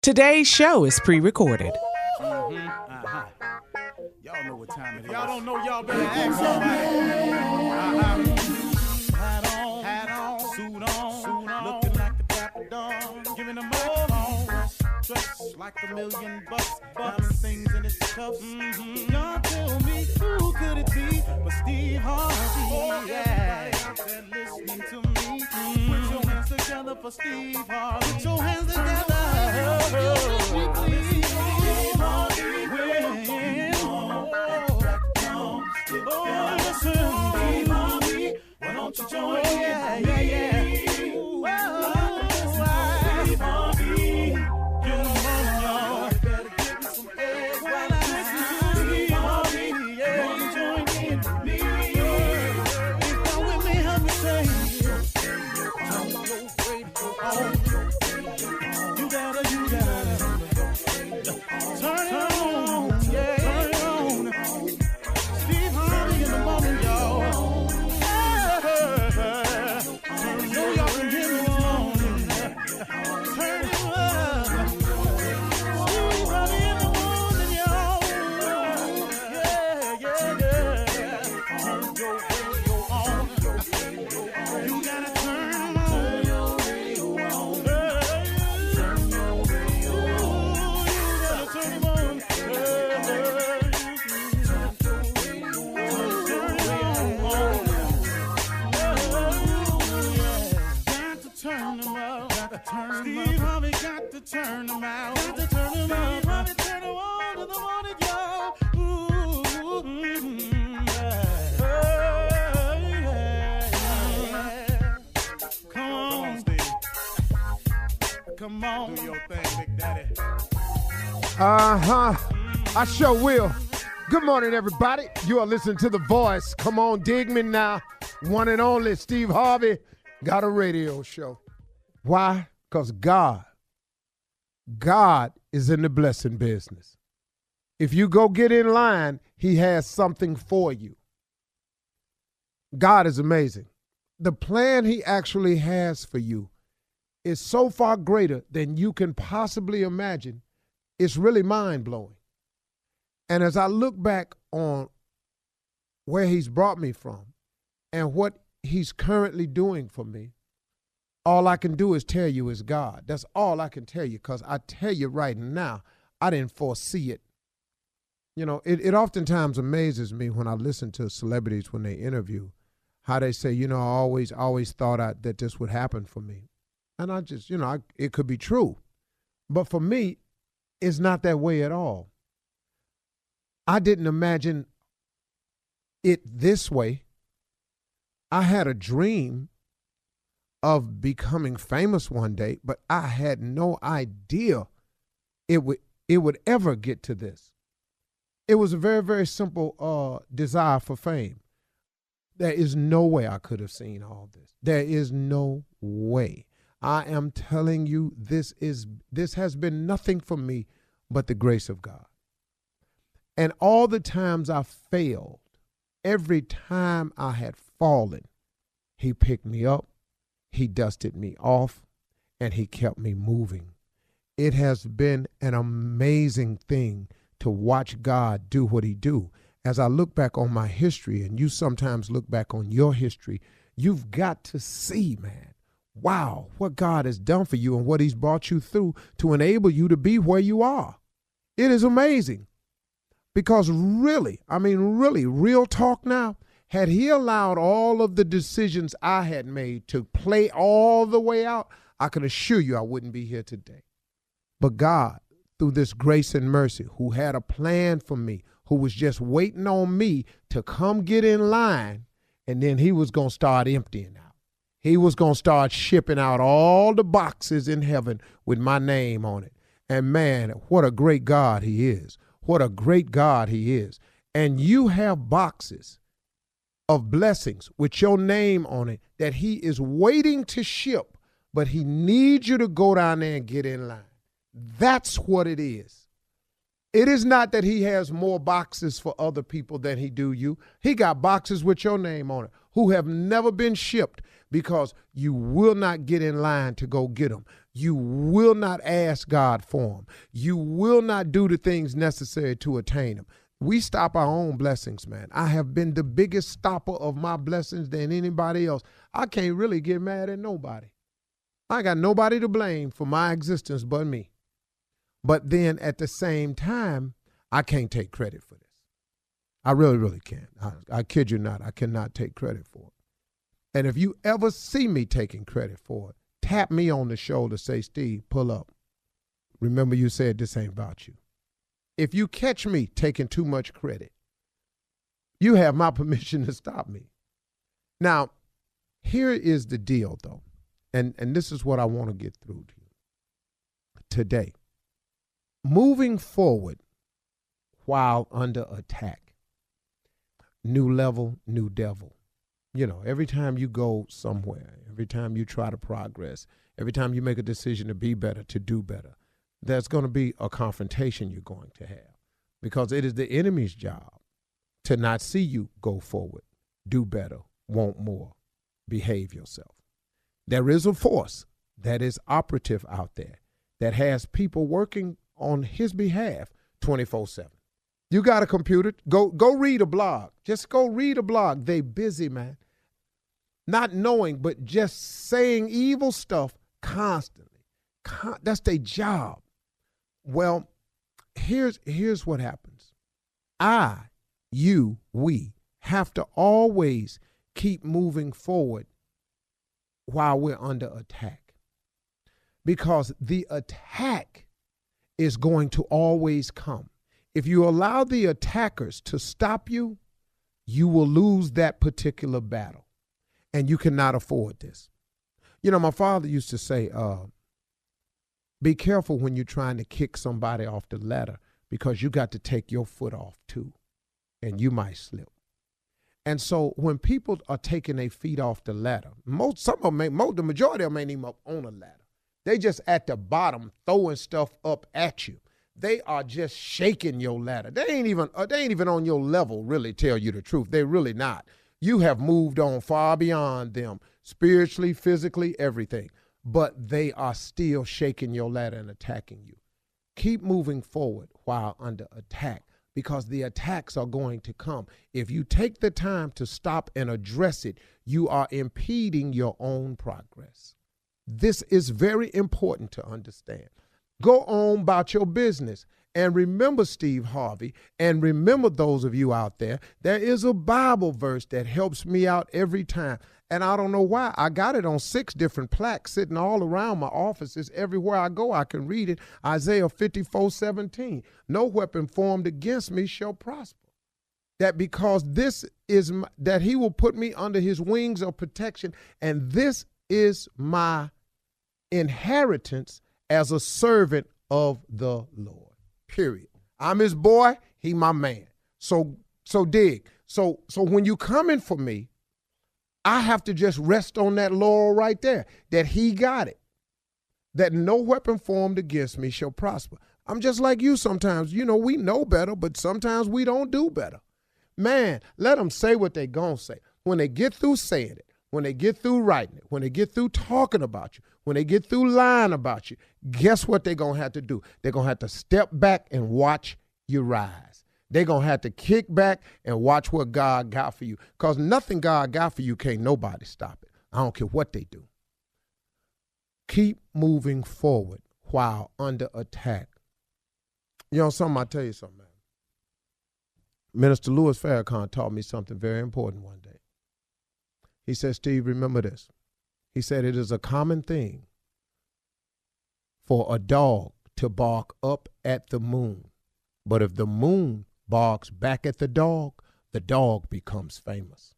Today's show is pre-recorded. Y'all know what time it is. Y'all don't know, y'all better ask somebody. Hat on, suit on, looking like the Dapper Dawn, giving them microphone, dressed like $1,000,000, diamond things in its cuffs. Y'all tell me who could it be but Steve Harvey? Everybody out there listening to me, put your hands together for Steve Harvey. Put your hands together. Why don't you join me? Ooh, Steve Harvey. Get 'em on, y'all. Better give me some eggs while I listen to Steve Harvey. Gonna join in with me. If you're with me, help me say, turn your radio on. You gotta turn it on. Yeah, turn it on. Steve Harvey in the morning, y'all. Steve Harvey got to turn them out. Got to turn them out. Harvey turn them on to the morning, y'all. Come on, Steve. Come on. Do your thing, Big Daddy. I sure will. Good morning, everybody. You are listening to The Voice. Come on, dig me now. One and only Steve Harvey got a radio show. Why? Because God is in the blessing business. If you go get in line, he has something for you. God is amazing. The plan he actually has for you is so far greater than you can possibly imagine. It's really mind-blowing. And as I look back on where he's brought me from and what he's currently doing for me, all I can do is tell you is God. That's all I can tell you, because I tell you right now, I didn't foresee it. You know, it oftentimes amazes me when I listen to celebrities when they interview, how they say, I always thought that this would happen for me. And I just, it could be true. But for me, it's not that way at all. I didn't imagine it this way. I had a dream of becoming famous one day, but I had no idea it would ever get to this. It was a very, very simple desire for fame. There is no way I could have seen all this. There is no way. I am telling you, this has been nothing for me but the grace of God. And all the times I failed, every time I had fallen, he picked me up. He dusted me off, and he kept me moving. It has been an amazing thing to watch God do what he do. As I look back on my history, and you sometimes look back on your history, you've got to see, man, wow, what God has done for you and what he's brought you through to enable you to be where you are. It is amazing. Because really, real talk now, had he allowed all of the decisions I had made to play all the way out, I can assure you I wouldn't be here today. But God, through this grace and mercy, who had a plan for me, who was just waiting on me to come get in line, and then he was going to start emptying out. He was going to start shipping out all the boxes in heaven with my name on it. And man, what a great God he is. What a great God he is. And you have boxes of blessings with your name on it that he is waiting to ship, but he needs you to go down there and get in line. That's what it is. It is not that he has more boxes for other people than he do you. He got boxes with your name on it who have never been shipped because you will not get in line to go get them. You will not ask God for them. You will not do the things necessary to attain them. We stop our own blessings, man. I have been the biggest stopper of my blessings than anybody else. I can't really get mad at nobody. I got nobody to blame for my existence but me. But then at the same time, I can't take credit for this. I really, really can't. I kid you not. I cannot take credit for it. And if you ever see me taking credit for it, tap me on the shoulder, say, Steve, pull up. Remember you said this ain't about you. If you catch me taking too much credit, you have my permission to stop me. Now, here is the deal, though, and this is what I want to get through to you today. Moving forward while under attack, new level, new devil. You know, every time you go somewhere, every time you try to progress, every time you make a decision to be better, to do better, there's going to be a confrontation you're going to have, because it is the enemy's job to not see you go forward, do better, want more, behave yourself. There is a force that is operative out there that has people working on his behalf 24/7. You got a computer, go read a blog. Just go read a blog. They busy, man. Not knowing, but just saying evil stuff constantly. That's their job. Well, here's what happens. We have to always keep moving forward while we're under attack, because the attack is going to always come. If you allow the attackers to stop you, you will lose that particular battle, and you cannot afford this. You know, my father used to say, be careful when you're trying to kick somebody off the ladder, because you got to take your foot off too, and you might slip. And so when people are taking their feet off the ladder, the majority of them ain't even up on a ladder. They just at the bottom throwing stuff up at you. They are just shaking your ladder. They ain't even on your level, really, tell you the truth. They're really not. You have moved on far beyond them, spiritually, physically, everything. But they are still shaking your ladder and attacking you. Keep moving forward while under attack, because the attacks are going to come. If you take the time to stop and address it, you are impeding your own progress. This is very important to understand. Go on about your business. And remember, Steve Harvey, and remember those of you out there, there is a Bible verse that helps me out every time. And I don't know why. I got it on 6 different plaques sitting all around my offices. Everywhere I go, I can read it. Isaiah 54:17. No weapon formed against me shall prosper. That because this is that he will put me under his wings of protection. And this is my inheritance as a servant of the Lord. Period. I'm his boy. He my man. So dig. So when you coming for me, I have to just rest on that laurel right there, that he got it, that no weapon formed against me shall prosper. I'm just like you sometimes. You know, we know better, but sometimes we don't do better. Man, let them say what they gonna say. When they get through saying it, when they get through writing it, when they get through talking about you, when they get through lying about you, guess what they're going to have to do? They're going to have to step back and watch you rise. They're going to have to kick back and watch what God got for you, because nothing God got for you can't nobody stop it. I don't care what they do. Keep moving forward while under attack. You know something? I'll tell you something, man. Minister Louis Farrakhan taught me something very important one day. He said, Steve, remember this. He said, it is a common thing for a dog to bark up at the moon. But if the moon barks back at the dog becomes famous.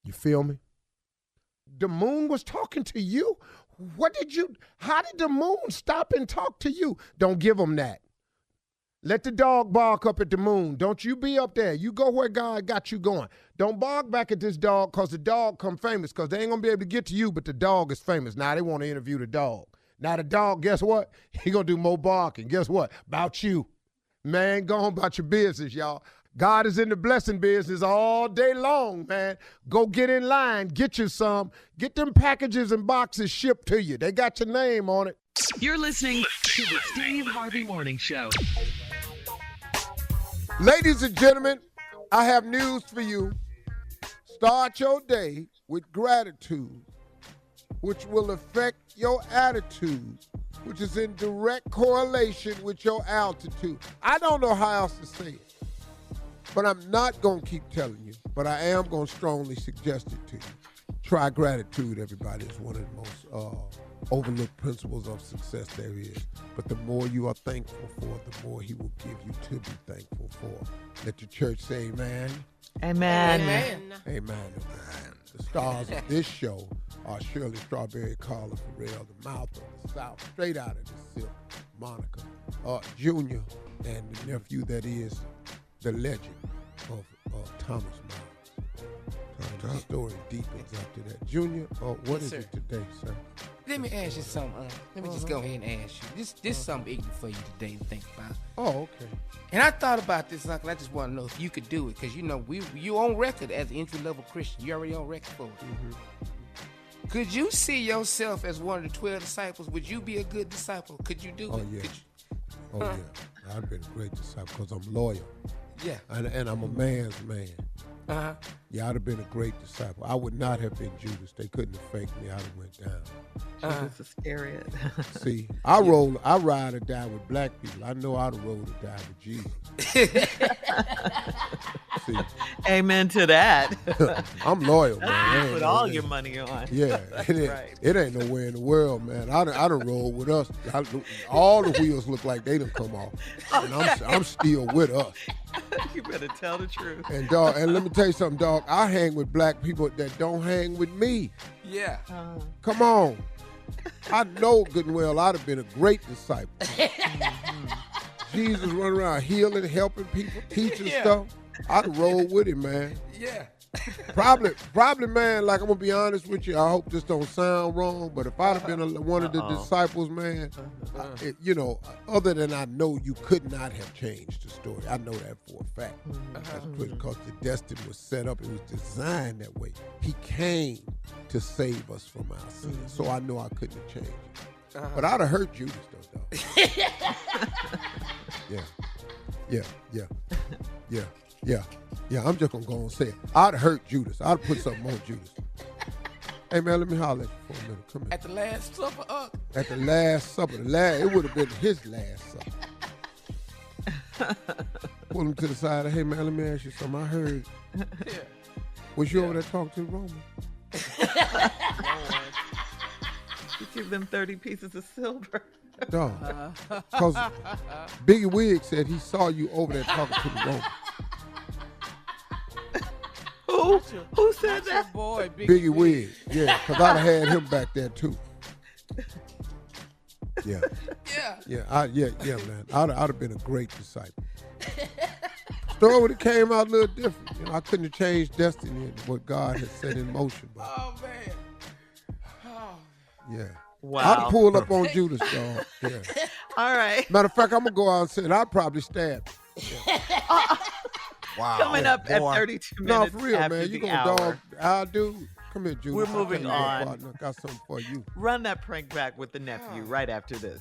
You feel me? The moon was talking to you. How did the moon stop and talk to you? Don't give them that. Let the dog bark up at the moon. Don't you be up there. You go where God got you going. Don't bark back at this dog, because the dog come famous, because they ain't going to be able to get to you, but the dog is famous. Now they want to interview the dog. Now the dog, guess what? He going to do more barking. Guess what? About you. Man, go on about your business, y'all. God is in the blessing business all day long, man. Go get in line. Get you some. Get them packages and boxes shipped to you. They got your name on it. You're listening to the Steve Harvey Morning Show. Ladies and gentlemen, I have news for you. Start your day with gratitude, which will affect your attitude, which is in direct correlation with your altitude. I don't know how else to say it, but I'm not going to keep telling you, but I am going to strongly suggest it to you. Try gratitude, everybody. It's one of the most overlooked principles of success there is. But the more you are thankful for, the more he will give you to be thankful for. Let the church say amen. Amen. Amen. Amen. The stars of this show are Shirley Strawberry, Carla Farrell, the mouth of the South, straight out of the silk, Monica, Junior, and the nephew that is the legend of Thomas Miles. The story deepens after that. Junior, what is it today, sir? Let me ask you something. Let me just go ahead and ask you. This is something ignorant for you today to think about. Oh, okay. And I thought about this, Uncle. I just want to know if you could do it, because you know you on record as an entry-level Christian. You already on record for it. Mm-hmm. Could you see yourself as one of the 12 disciples? Would you be a good disciple? Could you do it? Yeah. Yeah. I've been a great disciple because I'm loyal. Yeah. And I'm a man's man. Uh-huh. Yeah, I'd have been a great disciple. I would not have been Judas. They couldn't have faked me. I'd have went down. Judas Iscariot. See, I ride or die with black people. I know I'd have rolled or die with Jesus. See, Amen to that. I'm loyal, man. Put all your money on. Yeah, it ain't nowhere in the world, man. I done rolled with us. All the wheels look like they done come off, and I'm still with us. You better tell the truth. And dog, and let me tell you something, dog. I hang with black people that don't hang with me. Yeah. Come on. I know good and well I'd have been a great disciple. Jesus running around healing, helping people, teaching stuff. I'd have rolled with him, man. Yeah. Probably, man, like I'm going to be honest with you, I hope this don't sound wrong, but if I'd have been one of the disciples, man, other than I know you could not have changed the story. I know that for a fact. That's because the destiny was set up. It was designed that way. He came to save us from our sins, so I know I couldn't have changed it. But I'd have hurt Judas, though, dog. Yeah, I'm just going to go and say it. I'd hurt Judas. I'd put something on Judas. Hey, man, let me holler at you for a minute. Come here. At the Last Supper, At the Last Supper. It would have been his last supper. Pull him to the side. Hey, man, let me ask you something. I heard. Yeah. Was you over there talking to Roman? You give them 30 pieces of silver. Dog. Because Biggie Wiggs said he saw you over there talking to the Roman. Who said that? Boy, Biggie Wiggs. Yeah, because I'd have had him back there too. Yeah. Yeah, man. I'd have been a great disciple. Story would have came out a little different. I couldn't have changed destiny and what God had set in motion. But, man. Yeah. Wow. I'd pull up on Judas, dog. Yeah. All right. Matter of fact, I'm going to go out and say it. I'd probably stab him. Yeah. Wow. Coming up at 32 minutes. No, for real, after man. You the gonna hour. dog our dude? Come here, Judas. We're moving on. Partner. Got something for you. Run that prank back with the nephew right after this.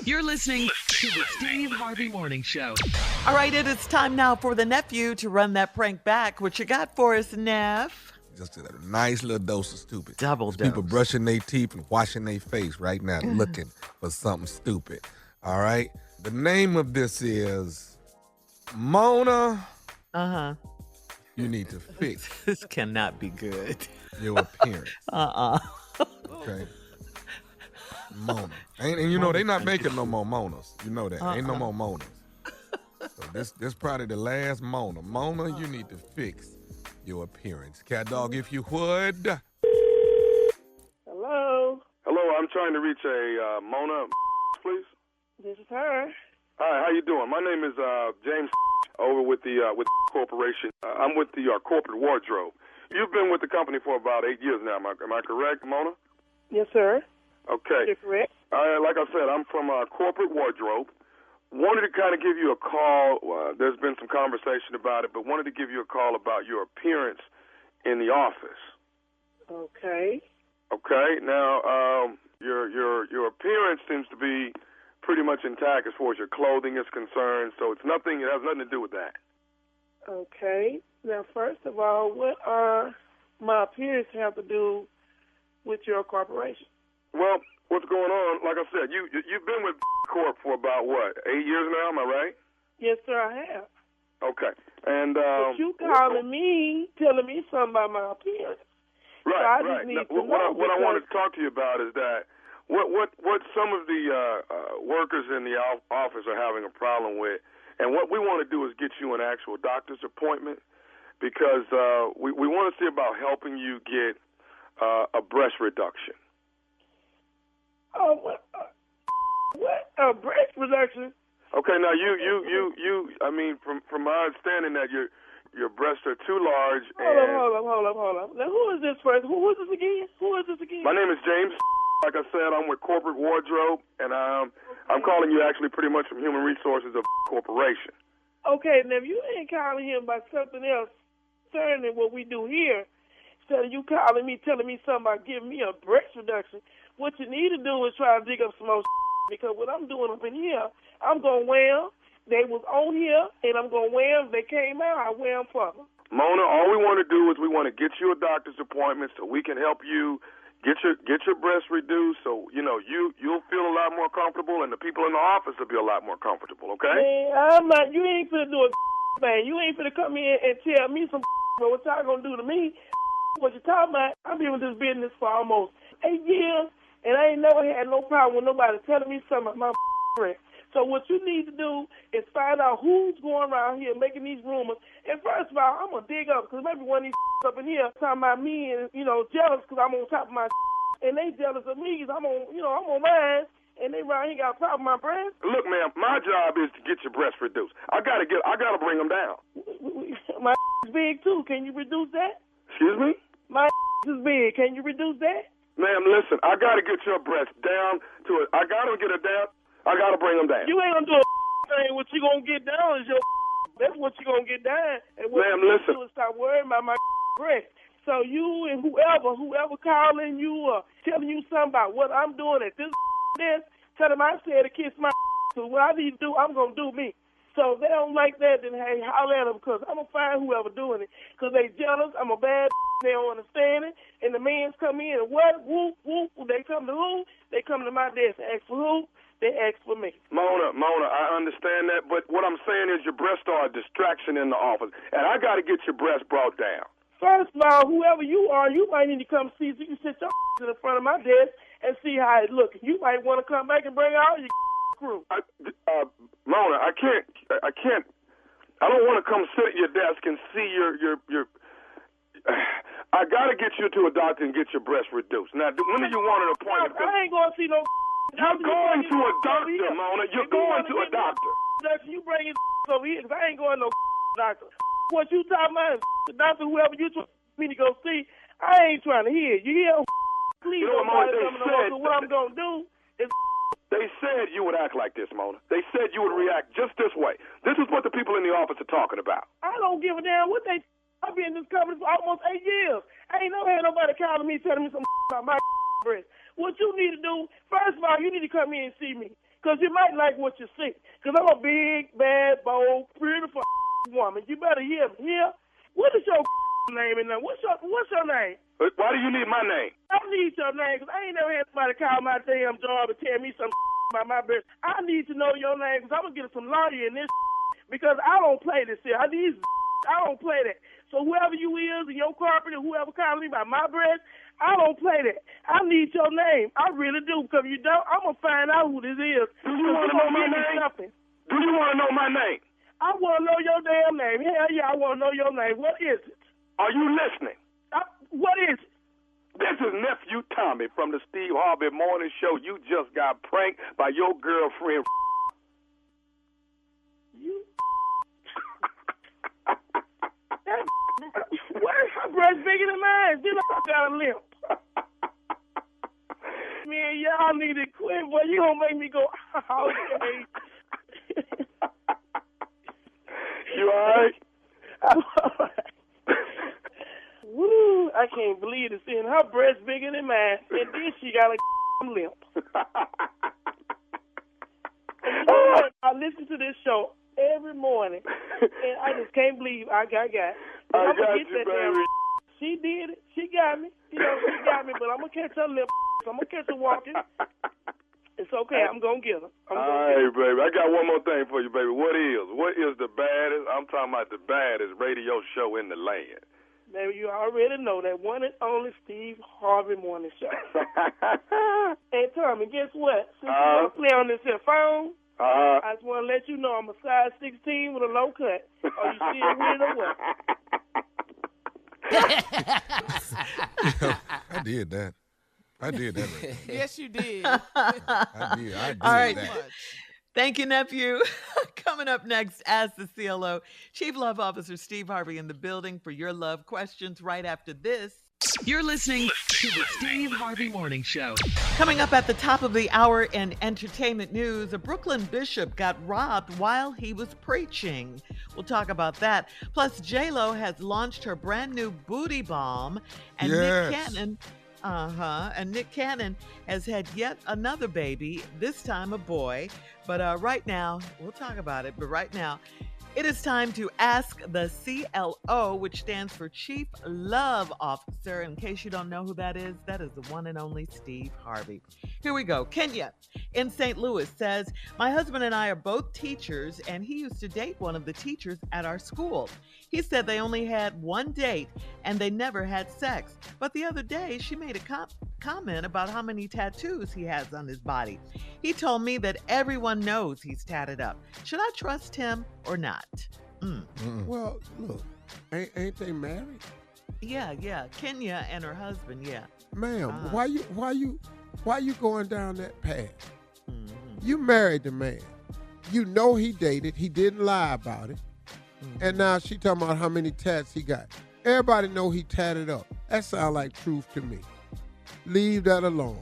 You're listening to the Steve Harvey Morning Show. All right, it is time now for the nephew to run that prank back. What you got for us, Neff? Just a nice little dose of stupid. Double dose. People brushing their teeth and washing their face right now looking for something stupid. All right? The name of this is Mona. Uh-huh. You need to fix This cannot be good. your appearance. Okay? Mona. And you know, they not making no more Monas. You know that. Ain't no more Monas. So this probably the last Mona. Mona, you need to fix your appearance. Cat dog, if you would. Hello, I'm trying to reach a Mona, please. this is her. Hi, how you doing? My name is James over with the corporation. I'm with the corporate wardrobe. You've been with the company for about 8 years now. Am I correct, Mona? Yes, sir. Okay. You're correct. Like I said, I'm from corporate wardrobe. Wanted to kind of give you a call. There's been some conversation about it, but wanted to give you a call about your appearance in the office. Okay. Okay. Now, your appearance seems to be pretty much intact as far as your clothing is concerned. So it has nothing to do with that. Okay. Now, first of all, what are my appearance have to do with your corporation? Well, what's going on? Like I said, you've been with Corp for about what, 8 years now? Am I right? Yes, sir, I have. Okay. And but you calling me, telling me something about my appearance. Right, so I right. Just need now, to know what I wanted to talk to you about is that what some of the workers in the office are having a problem with, and what we want to do is get you an actual doctor's appointment, because we want to see about helping you get a breast reduction. Oh, what? A breast reduction? Okay, now you. I mean, from my understanding, that your breasts are too large. Hold up. Now, who is this person? Who is this again? My name is James. Like I said, I'm with Corporate Wardrobe, and I'm calling you actually pretty much from Human Resources of Corporation. Okay, now if you ain't calling him about something else concerning what we do here, instead of you calling me, telling me something about giving me a breast reduction, what you need to do is try to dig up some more because what I'm doing up in here, I'm going to wear them. They was on here, and I'm going to wear them. They came out, I wear them for them. Mona, all we want to do is we want to get you a doctor's appointment so we can help you get your breasts reduced, so you'll feel a lot more comfortable, and the people in the office will be a lot more comfortable. Okay? Man, I'm not. You ain't finna do a thing. You ain't finna come in and tell me some. But what y'all gonna do to me? What you talking about? I've been with this business for almost 8 years, and I ain't never had no problem with nobody telling me something about my breast. So what you need to do is find out who's going around here making these rumors. And first of all, I'm going to dig up, because maybe one of these up in here talking about me and, jealous because I'm on top of my and they jealous of me because I'm on mine, and they around here got a problem with my breast. Look, ma'am, my job is to get your breasts reduced. I gotta bring them down. My is big, too. Can you reduce that? Excuse me? My is big. Can you reduce that? Ma'am, listen, I got to get your breasts down to it. I got to get it down. I got to bring them down. You ain't going to do a thing. What you going to get down is your that's what you going to get down. And what ma'am, you listen. do is stop worrying about my breast. So you and whoever calling you or telling you something about what I'm doing at this, tell them I said to kiss my so what I need to do, I'm going to do me. So if they don't like that, then hey, holler at them, because I'm going to find whoever doing it. Because they jealous. I'm a bad they don't understand it. And the men's come in and what? Whoop, whoop. They come to who? They come to my desk and ask for who? They ask for me. Mona, I understand that, but what I'm saying is your breasts are a distraction in the office, and I got to get your breasts brought down. First of all, whoever you are, you might need to come see so you can sit your in the front of my desk and see how it looks. You might want to come back and bring out your crew. Mona, I can't. I don't want to come sit at your desk and see your I got to get you to a doctor and get your breasts reduced. Now, when do you want an appointment? I ain't going to see no. You're going to a doctor, Mona. You're going to a doctor. You bring your over here, because I ain't going to no doctor. What you talking about, the doctor, whoever you trying me to go see, I ain't trying to hear. You hear? Please don't bother coming over. What I'm going to do is. They said you would act like this, Mona. They said you would react just this way. This is what the people in the office are talking about. I don't give a damn what they. I've been in this company for almost 8 years. I ain't never had nobody calling me telling me some about my breast. What you need to do, first of all, you need to come in and see me, because you might like what you see. Because I'm a big, bad, bold, beautiful woman. You better hear me. Here, what is your name in there? What's your name? Why do you need my name? I need your name, because I ain't never had somebody call my damn job and tell me some about my breast. I need to know your name, because I'm going to get some lawyer in this, because I don't play this here. I don't play that. So whoever you is in your corporate or whoever calling me about my breast, I don't play that. I need your name. I really do, because if you don't, I'm going to find out who this is. Do you want to know my name? Do you want to know my name? I want to know your damn name. Hell yeah, I want to know your name. What is it? Are you listening? What is it? This is Nephew Tommy from the Steve Harvey Morning Show. You just got pranked by your girlfriend. You? Where's her breast bigger than mine? This got a limp. Man, y'all need to quit, boy. You gonna make me go, okay. You all right? I'm all right. Woo, I can't believe it. Seeing her breast bigger than mine, and then she got a limp. And you know what? I listen to this show every morning, and I just can't believe I got. I'm gonna get that damn. She did it. She got me. She got me. But I'm gonna catch her limp. I'm gonna catch her walking. It's okay. I'm gonna get her. All right, baby. I got one more thing for you, baby. What is the baddest? I'm talking about the baddest radio show in the land. Baby, you already know that one and only Steve Harvey morning show. Hey, Tommy, guess what? Since you want to play on this here phone, I just want to let you know I'm a size 16 with a low cut. Are you still with or what? I did that. Yes, you did. I did All right. that. Thank you, nephew. Coming up next, as the CLO, Chief Love Officer Steve Harvey in the building for your love questions right after this. You're listening to the Steve Harvey Morning Show. Coming up at the top of the hour in entertainment news, a Brooklyn bishop got robbed while he was preaching. We'll talk about that. Plus, J-Lo has launched her brand new booty bomb, and Yes. Nick Cannon... And Nick Cannon has had yet another baby, this time a boy. But right now, we'll talk about it, but right now, it is time to ask the CLO, which stands for Chief Love Officer. In case you don't know who that is the one and only Steve Harvey. Here we go. Kenya in St. Louis says, my husband and I are both teachers, and he used to date one of the teachers at our school. He said they only had one date and they never had sex. But the other day, she made a comment about how many tattoos he has on his body. He told me that everyone knows he's tatted up. Should I trust him or not? Well, look, ain't they married? Yeah. Kenya and her husband, yeah. Ma'am, why you going down that path? You married the man. You know he dated. He didn't lie about it. And now she talking about how many tats he got. Everybody know he tatted up. That sounds like truth to me. Leave that alone.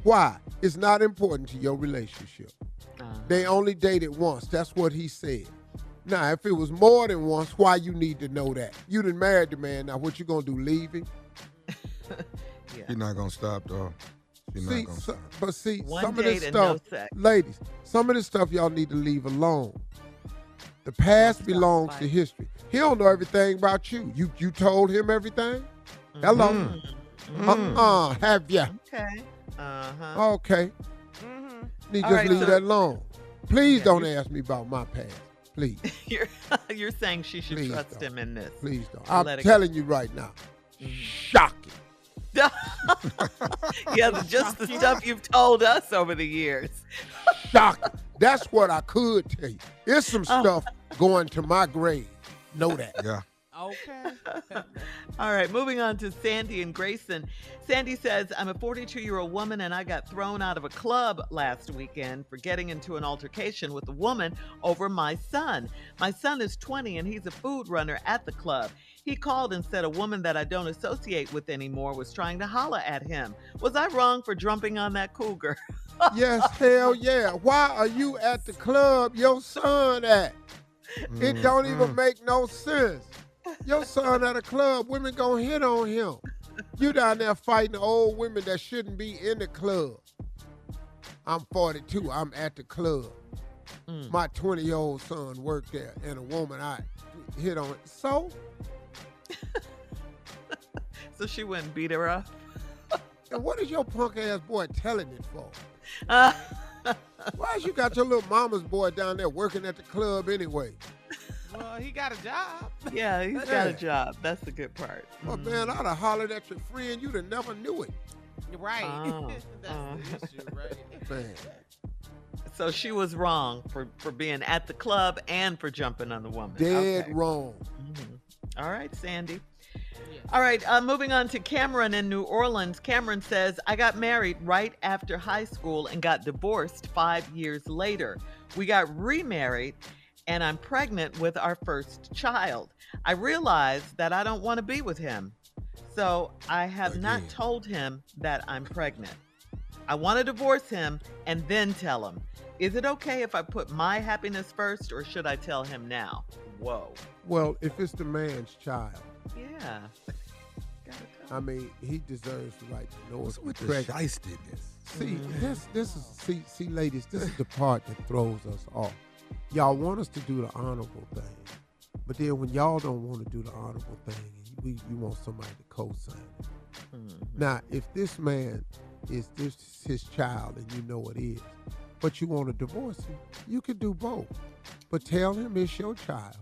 Why? It's not important to your relationship. They only dated once. That's what he said. Now, if it was more than once, why you need to know that? You done married the man. Now, what you gonna do, leave him? Yeah. She's not gonna stop, though. But see, One some of date this and stuff, no sex. ladies, some of this stuff y'all need to leave alone. The past belongs to history. He don't know everything about you. You told him everything? Hello? Have ya? Okay. Okay. Need All just right, leave so- that alone. Please don't ask me about my past. Please. You're saying she should Please trust don't. him in this. Please don't. Let I'm it telling you right now. Shocking. Yeah, just the stuff you've told us over the years. Shocking. That's what I could tell you. There's some stuff going to my grave. Know that. Yeah. Okay. All right, moving on to Sandy and Grayson. Sandy says, I'm a 42-year-old woman and I got thrown out of a club last weekend for getting into an altercation with a woman over my son. My son is 20 and he's a food runner at the club. He called and said a woman that I don't associate with anymore was trying to holler at him. Was I wrong for jumping on that cougar? Yes, hell yeah. Why are you at the club your son at? It don't even make no sense. Your son at a club, women gonna hit on him. You down there fighting old women that shouldn't be in the club. I'm 42, I'm at the club. My 20-year-old son worked there, and a woman I hit on. So she wouldn't beat her up? and what is your punk-ass boy telling it for? Why you got your little mama's boy down there working at the club anyway? Well, he got a job. Yeah, he's got a job. That's the good part. Well, man, I'd have hollered at your friend. You'd have never knew it. Right. That's the issue, right? Man. So she was wrong for being at the club and for jumping on the woman. Dead Okay. wrong. All right, Sandy. All right, moving on to Cameron in New Orleans. Cameron says, I got married right after high school and got divorced 5 years later. We got remarried and I'm pregnant with our first child. I realized that I don't want to be with him. So I have not told him that I'm pregnant. I want to divorce him and then tell him. Is it okay if I put my happiness first or should I tell him now? Whoa. Well, if it's the man's child, Yeah. Gotta tell I mean, he deserves the right to know. What's with the pregnant. shystedness? See, this is see, ladies, this is the part that throws us off. Y'all want us to do the honorable thing, but then when y'all don't want to do the honorable thing, you want somebody to co-sign it. Now, if this man is his child and you know it is, but you want to divorce him, you can do both. But tell him it's your child,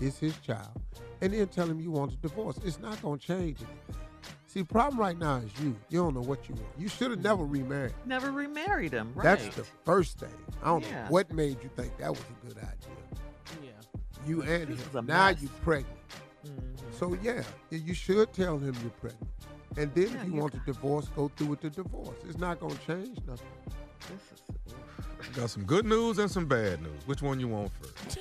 it's his child, and then tell him you want to divorce. It's not going to change anything. See, the problem right now is you. You don't know what you want. You should have never remarried. Never remarried him, right? That's the first thing. I don't know what made you think that was a good idea. Yeah. You and This is a him. Now mess. you're pregnant. So, yeah, you should tell him you're pregnant. And then if you want to divorce, go through with the divorce. It's not going to change nothing. Got some good news and some bad news. Which one you want first?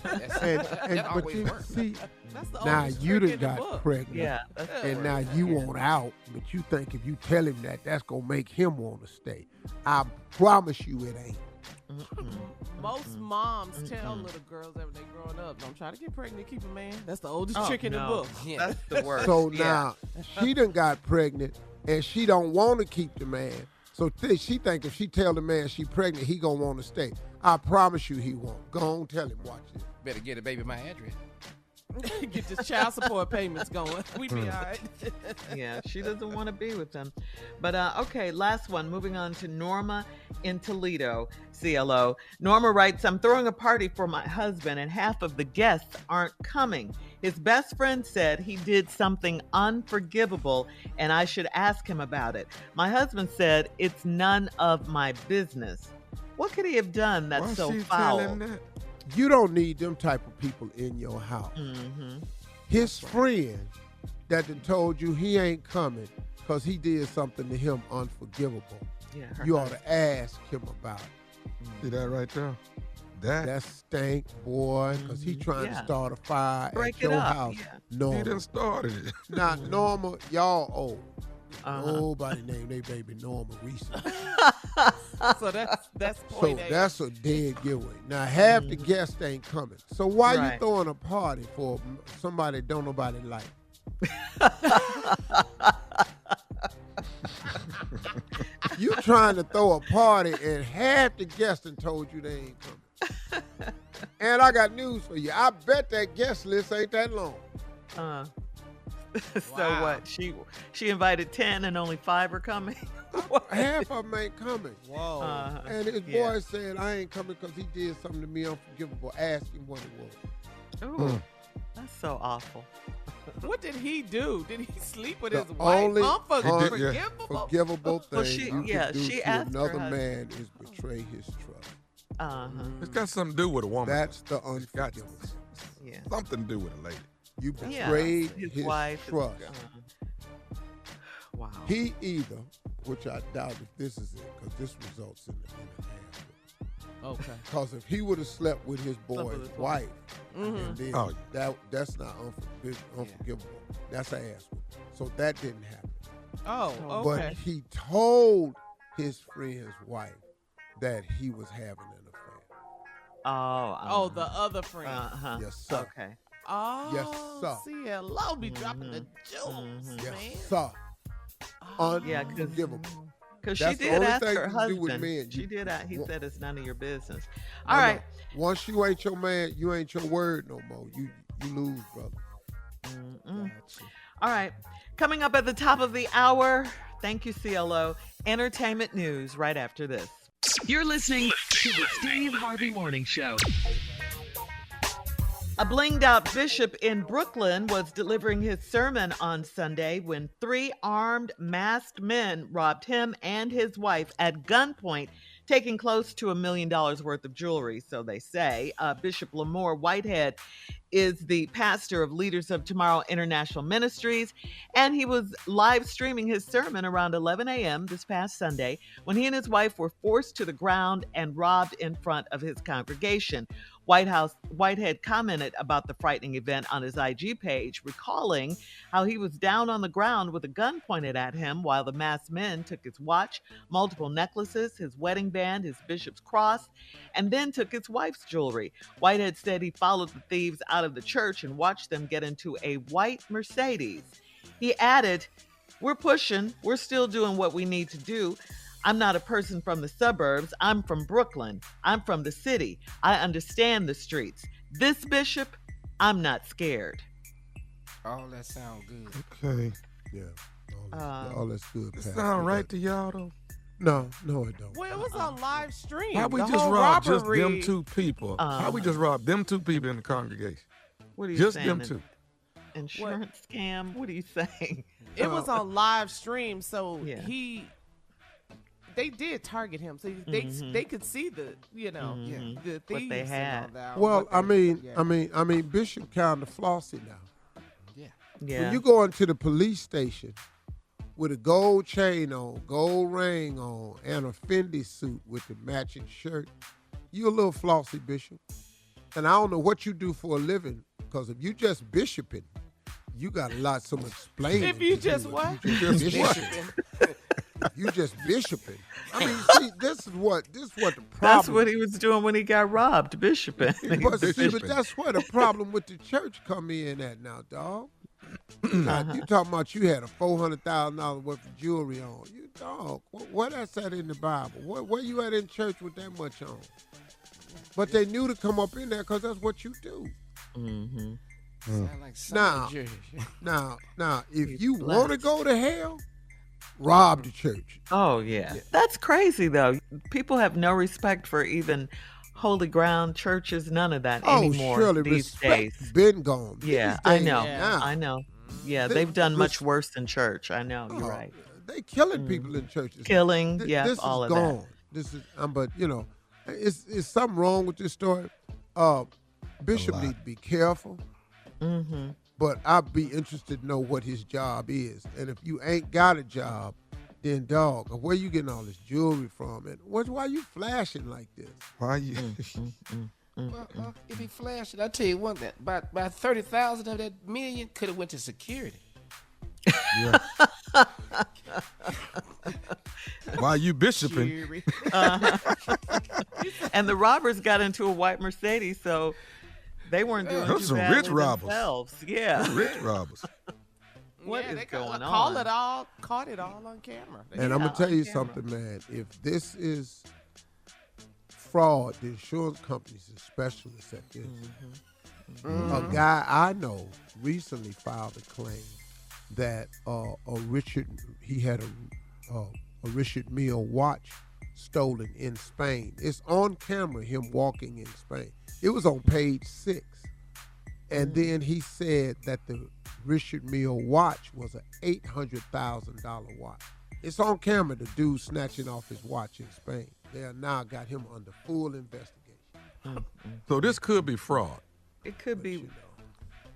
That always works. See, That's the now oldest you trick done in the got book. pregnant. Yeah. And now you want out, but you think if you tell him that, that's going to make him want to stay. I promise you it ain't. Most moms tell little girls that when they growing up, don't try to get pregnant, keep a man. That's the oldest trick in the book. Yeah. That's the worst. So now she done got pregnant and she don't want to keep the man. So she think if she tell the man she pregnant, he gonna want to stay. I promise you he won't. Go on, tell him, watch this. Better get a baby my address. Get this child support payments going. We be all right. Yeah, she doesn't want to be with him. But okay, last one. Moving on to Norma in Toledo, CLO. Norma writes, I'm throwing a party for my husband and half of the guests aren't coming. His best friend said he did something unforgivable and I should ask him about it. My husband said it's none of my business. What could he have done that's Why so she foul? tell him that? You don't need them type of people in your house. His friend that done told you he ain't coming because he did something to him unforgivable. Yeah, You ought to ask him about it. See that right there? That stank, boy, because he trying to start a fire Break at it your up, house. yeah. He Norma. done started it. Now, Norma, y'all old. Nobody named their baby Norma recently. So that's So point A. that's a dead giveaway. Now, half the guests ain't coming. So why you Right. throwing a party for somebody don't nobody like? You trying to throw a party and half the guests done told you they ain't coming. And I got news for you. I bet that guest list ain't that long. So Wow. what? She invited 10 and only 5 are coming? Half of them ain't coming. Whoa. And his boy said, I ain't coming because he did something to me unforgivable. Ask him what it was. Ooh, that's so awful. What did he do? Did he sleep with The his wife? only Unforgivable. forgivable thing Well, she- you yeah, can do she to asked her another husband. man is betray his trust. It's got something to do with a woman. That's the It's got unforgivable. Yeah. something to do with a lady. You Yeah, betrayed his his wife. trust. Wow. He either, which I doubt if this is it, because this results in an ass. Okay. Because if he would have slept with his with boy's his wife, and then Oh, that's not unforgivable. That's an ass. So that didn't happen. Oh, But okay. he told his friend's wife that he was having an affair. Oh, the other friend. Uh-huh. Yes, sir. Okay. Oh, Yes, sir. CLO be dropping the jewels, man. Yes, sir. Yeah, 'cause- Unforgivable. Because she That's the did only ask thing her you can do with husband. men. She You- did. He Well- said it's none of your business. No, All no. right. Once you ain't your man, you ain't your word no more. You lose, brother. All right. Coming up at the top of the hour, thank you, CLO. Entertainment news right after this. You're listening to the Steve Harvey Morning Show. A blinged out bishop in Brooklyn was delivering his sermon on Sunday when 3 armed, masked men robbed him and his wife at gunpoint, taking close to $1 million worth of jewelry, so they say. Bishop Lamore Whitehead is the pastor of Leaders of Tomorrow International Ministries, and he was live streaming his sermon around 11 a.m. this past Sunday when he and his wife were forced to the ground and robbed in front of his congregation. Whitehead commented about the frightening event on his IG page, recalling how he was down on the ground with a gun pointed at him while the masked men took his watch, multiple necklaces, his wedding band, his bishop's cross, and then took his wife's jewelry. Whitehead said he followed the thieves out of the church and watched them get into a white Mercedes. He added, we're pushing. We're still doing what we need to do. I'm not a person from the suburbs. I'm from Brooklyn. I'm from the city. I understand the streets. This bishop, I'm not scared. All that sound good. Okay. Yeah. All that's good. It sound right to y'all though? No, it don't. Well, it was on live stream. How we The just whole robbed just robbery- them two people? How we just robbed them two people in the congregation? What are you Just saying? them two. Insurance scam? What are you saying? It was on live stream, so Yeah. they did target him, so they could see the the thieves What they had. and all that. Well, What they- I mean, Bishop kind of flossy now. Yeah. When you go into the police station with a gold chain on, gold ring on, and a Fendi suit with the matching shirt, you a little flossy, Bishop. And I don't know what you do for a living, because if you just bishoping, you got a lot some explaining. If you to just do. what? You just bishoping. You just bishoping. I mean, see, this is what the problem. That's what he was doing when he got robbed, bishoping. But see, but that's where the problem with the church come in at now, dog. Now, you talking about you had a $400,000 worth of jewelry on. You dog, where that's at in the Bible? Where you at in church with that much on? But they knew to come up in there because that's what you do. Sound like Now, Jersey. now, if you want to go to hell, rob the church. Oh, yeah. That's crazy, though. People have no respect for even holy ground churches, none of that anymore surely these respect days. been gone. Yeah, These I days know. now. I know. Yeah, They- they've done much listen- worse in church. I know. You're Oh, right. They killing people in churches. Killing, This all is of gone. that. This is, but is something wrong with this story? Bishop need to be careful. Mm-hmm. But I'd be interested to know what his job is. And if you ain't got a job, then dog, where you getting all this jewelry from? And why you flashing like this? Why you? Well, if he flashed it, I tell you one that about 30,000 of that million could have went to security. Yeah. Why you bishoping? Jerry. And the robbers got into a white Mercedes, so they weren't doing Those too some badly rich robbers. themselves. Yeah. Rich robbers. What Yeah, is they going caught on? Caught it all on camera. And I'm going to tell on you camera. something, man. If this is fraud, the insurance companies are specialists at this. A guy I know recently filed a claim that he had a Richard Mille watch stolen in Spain. It's on camera, him walking in Spain. It was on page 6. And then he said that the Richard Mille watch was an $800,000 watch. It's on camera, the dude snatching off his watch in Spain. They have now got him under full investigation. So this could be fraud. It could be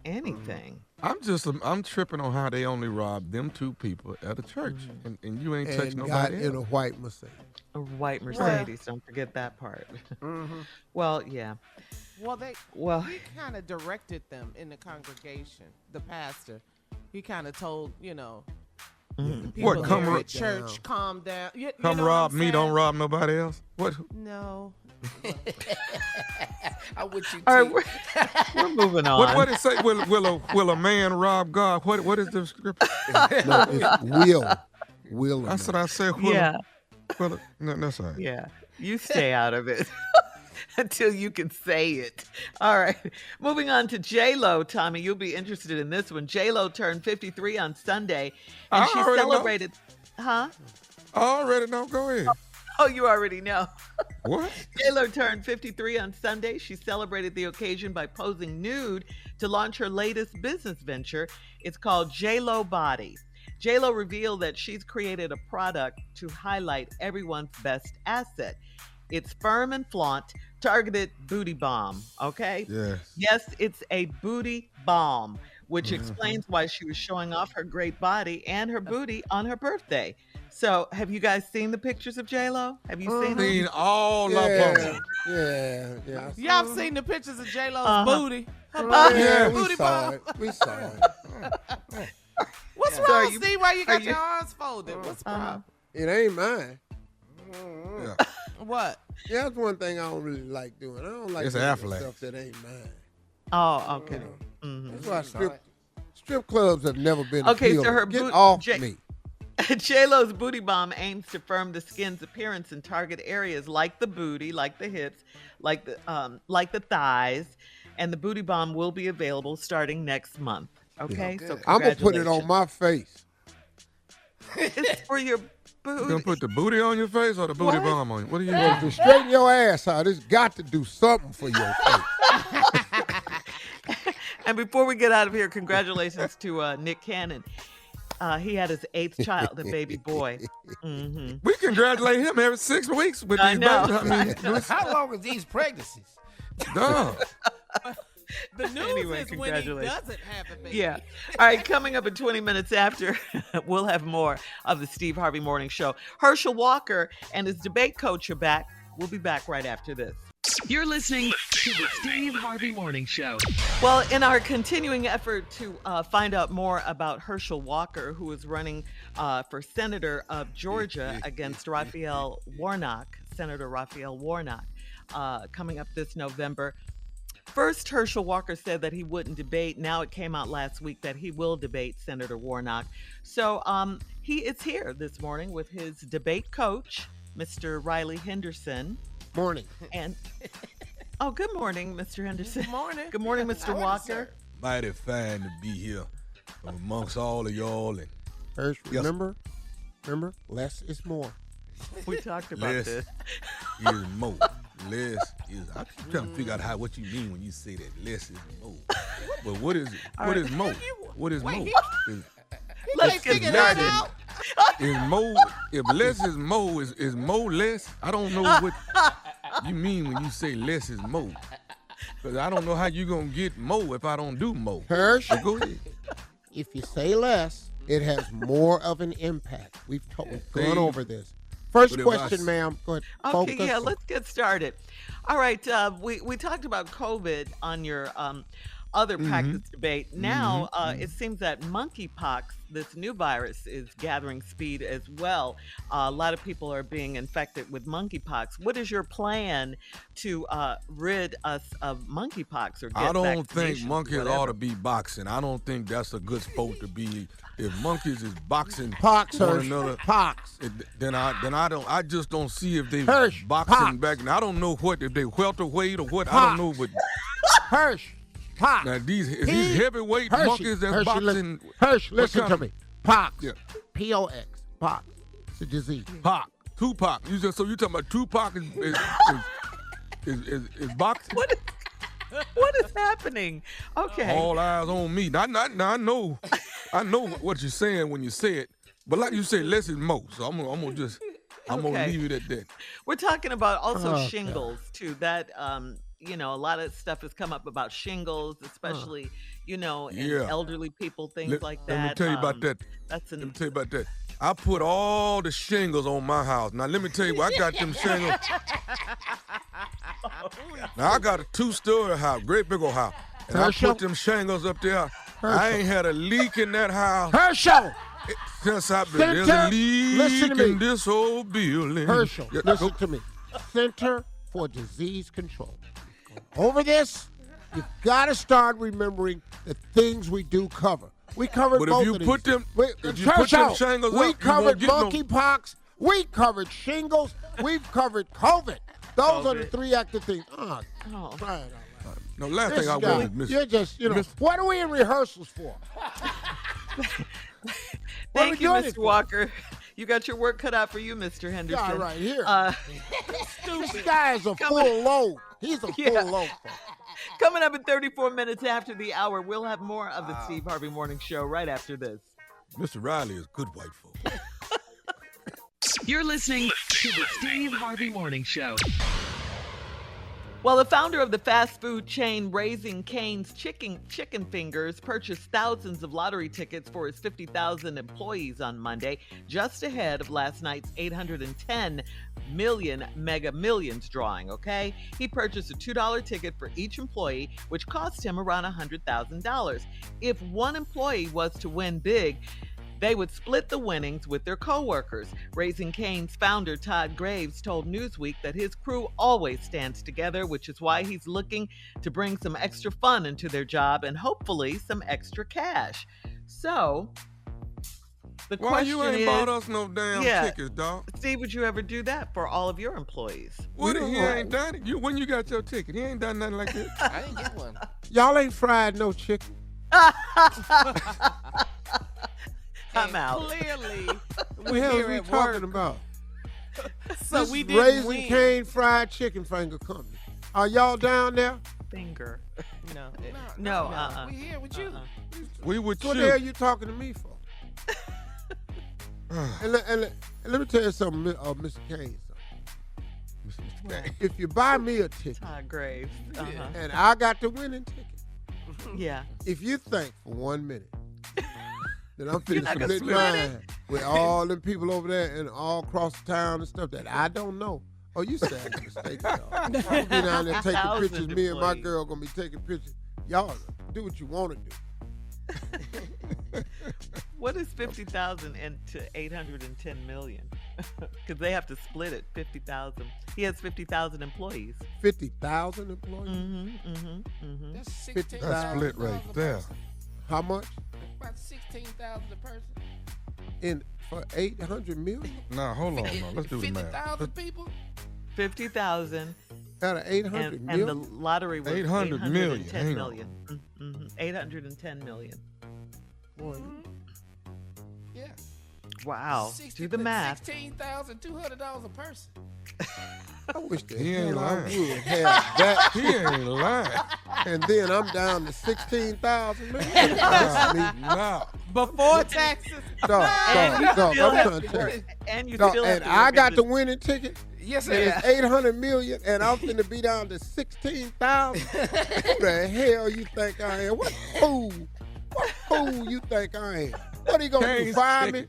anything. I'm tripping on how they only robbed them two people at a church, and you ain't touched And got nobody in a else. white Mercedes. A white Mercedes. Don't forget that part. Well, yeah. Well, Well, he kind of directed them in the congregation. The pastor, he kind of told the people What, come there ro- at church, calm down. You Come know what rob I'm me, saying? don't rob nobody else. What? No. I'm with you, all too. right, we're moving on. What it say? Will a man rob God? What is the scripture? No, it's will. That's what I said. Will Yeah. no, that's all right. Yeah, you stay out of it until you can say it. All right, moving on to J-Lo, Tommy. You'll be interested in this one. J-Lo turned 53 on Sunday, and I she already know. celebrated. Huh? I already know. Go ahead. Oh, you already know. What? J-Lo turned 53 on Sunday. She celebrated the occasion by posing nude to launch her latest business venture. It's called J-Lo Body. J-Lo revealed that she's created a product to highlight everyone's best asset. It's firm and flaunt, targeted booty balm, okay? Yes. Yes, it's a booty balm, which explains why she was showing off her great body and her booty on her birthday. So, have you guys seen the pictures of J-Lo? Have you seen them? Seen all of them. Yeah. Y'all seen the pictures of J-Lo's booty? Her Yeah, booty we saw ball. it. We saw it. What's So wrong, are you- Steve? Why you got are you- your arms folded? What's the problem? It ain't mine. Yeah. What? Yeah, that's one thing I don't really like doing. I don't like It's doing Affleck. stuff that ain't mine. Oh, okay. That's why strip clubs have never been Okay, appealing. so her Get boot- off J- me. J-Lo's booty bomb aims to firm the skin's appearance in target areas like the booty, like the hips, like the thighs, and the booty bomb will be available starting next month. Okay, so I'm gonna put it on my face. It's for your booty. You gonna put the booty on your face or the booty bomb on you? What are you Well, doing? to straighten your ass out, it's got to do something for your face. And before we get out of here, congratulations to Nick Cannon. He had his 8th child, a baby boy. Mm-hmm. We congratulate him every 6 weeks with I these know. babies. I mean, How long is these pregnancies? duh. The news Anyway, is when he congratulations. doesn't have a baby. Yeah. All right, coming up in 20 minutes after, we'll have more of the Steve Harvey Morning Show. Herschel Walker and his debate coach are back. We'll be back right after this. You're listening to the Steve Harvey Morning Show. Well, in our continuing effort to find out more about Herschel Walker, who is running for Senator of Georgia against Raphael Warnock, Senator Raphael Warnock, coming up this November. First, Herschel Walker said that he wouldn't debate. Now it came out last week that he will debate Senator Warnock. So he is here this morning with his debate coach, Mr. Riley Henderson. Morning. And good morning, Mr. Henderson. Good morning. Good morning, Mr. Walker. Mighty fine to be here amongst all of y'all. And Hirsch, remember, less is more. We talked about less this. is more. Less is. I keep trying to figure out what you mean when you say that less is more. But what is it? What is more? What is more? Let's get started. Is more? If less is more, is more less? I don't know what you mean when you say less is more. Because I don't know how you gonna get more if I don't do more. Hirsch, So go ahead. if you say less, it has more of an impact. We've gone over this. First question, ma'am. Go ahead. Okay, Focus. yeah, let's get started. All right, we talked about COVID on your other practice debate. Now it seems that monkeypox, this new virus, is gathering speed as well. A lot of people are being infected with monkeypox. What is your plan to rid us of monkeypox or get I don't think vaccinations, monkeys whatever? ought to be boxing. I don't think that's a good sport to be. If monkeys is boxing Pox, one Hirsch. another, Pox. then I just don't see if they Hirsch, boxing Pox. back. And I don't know what if they welterweight or what. I Pox. don't know, but Hirsch. Pox. now these heavyweight Hershey, monkeys that's Hershey, boxing. Hirsch, listen kind to of- me. Pox. Yeah. P-O-X. Pox. It's a disease. Pac, Tupac. So you talking about Tupac is boxing? What is happening? Okay. All eyes on me. Now, I know what you're saying when you say it, but like you say, less is more. So I'm gonna Okay. leave it at that. We're talking about also Oh, shingles too. That a lot of stuff has come up about shingles, especially in Yeah. elderly people, things like that. Let me tell you about that. That's Let me tell you about that. I put all the shingles on my house. Now let me tell you what I got them shingles. Now I got a 2-story house, great big old house. And I Herschel? put them shingles up there. I ain't had a leak in that house Herschel. since I've been. There's a Center, leak listen to me. in this old building. Herschel, Yeah, listen go- to me. Center for Disease Control. Over this, you've got to start remembering the things we do cover. We covered But if both you of these. put them- We- if you put them Herschel, shingles we up, you won't covered get no- monkeypox. We covered shingles. We've covered COVID. Those are the COVID. 3 active things. Oh, Oh. crying out loud. No, last This thing I guy, want is Miss. you're just, Miss- what are we in rehearsals for? Thank you, doing it Mr. for? Walker. You got your work cut out for you, Mr. Henderson. Guy right here. This guy is a full load. He's a Yeah. full load. folks. Coming up in 34 minutes after the hour, we'll have more of the Steve Harvey Morning Show right after this. Mr. Riley is good white folk. You're listening to the Steve Harvey Morning Show. Well, the founder of the fast food chain Raising Cane's Chicken Fingers purchased thousands of lottery tickets for his 50,000 employees on Monday, just ahead of last night's 810 million Mega Millions drawing, okay? He purchased a $2 ticket for each employee, which cost him around $100,000. If one employee was to win big, they would split the winnings with their coworkers. Raising Cane's founder, Todd Graves, told Newsweek that his crew always stands together, which is why he's looking to bring some extra fun into their job and hopefully some extra cash. So, The Why question you ain't is, bought us no damn tickets, dog? Steve, would you ever do that for all of your employees? What? He ain't done it. When you got your ticket, he ain't done nothing like this. I didn't get one. Y'all ain't fried no chicken. I'm out. Clearly, What we're the hell here is we at talking work. about? So This we is didn't Raising win. Cane Fried Chicken Finger Company. Are y'all down there? Finger. No. No, We here with you. We would What the hell you talking to me for? and let me tell you something, Mr. Kane. If you buy me a ticket, Todd Graves. and I got the winning ticket, Yeah. if you think for 1 minute that I'm You're finna not gonna split split mine with all them people over there and all across the town and stuff that I don't know. Oh, you sadly mistaken, y'all. I'm gonna be down there taking 1,000 pictures. Me and my employees. girl gonna be taking pictures. Y'all do what you want to do. What is 50,000 into 810 million? Because they have to split it. 50,000. He has 50,000 employees. 50,000 employees? That's 50,000. That's split right there. How much? About 16,000 a person. For 800 million? Nah, hold on. No. Let's do the math. 50,000 people. 50,000. Out of 800 And million? the lottery was 800 million. 810 Hang million. 810 million. Boy, Yeah. Wow. Do the math. $16,200 a person. I wish the He ain't hell I lying. would have that. He ain't lying. And then I'm down to 16,000 million. That's me. Nah. Before taxes. Dog, I'm trying to tell you. And you Dog, still have and to I work got at the winning ticket. Yes, And sir. it's 800 million, and I'm finna be down to 16,000. Who the hell you think I am? What fool you think I am? What, he gonna do, Kane's fire me?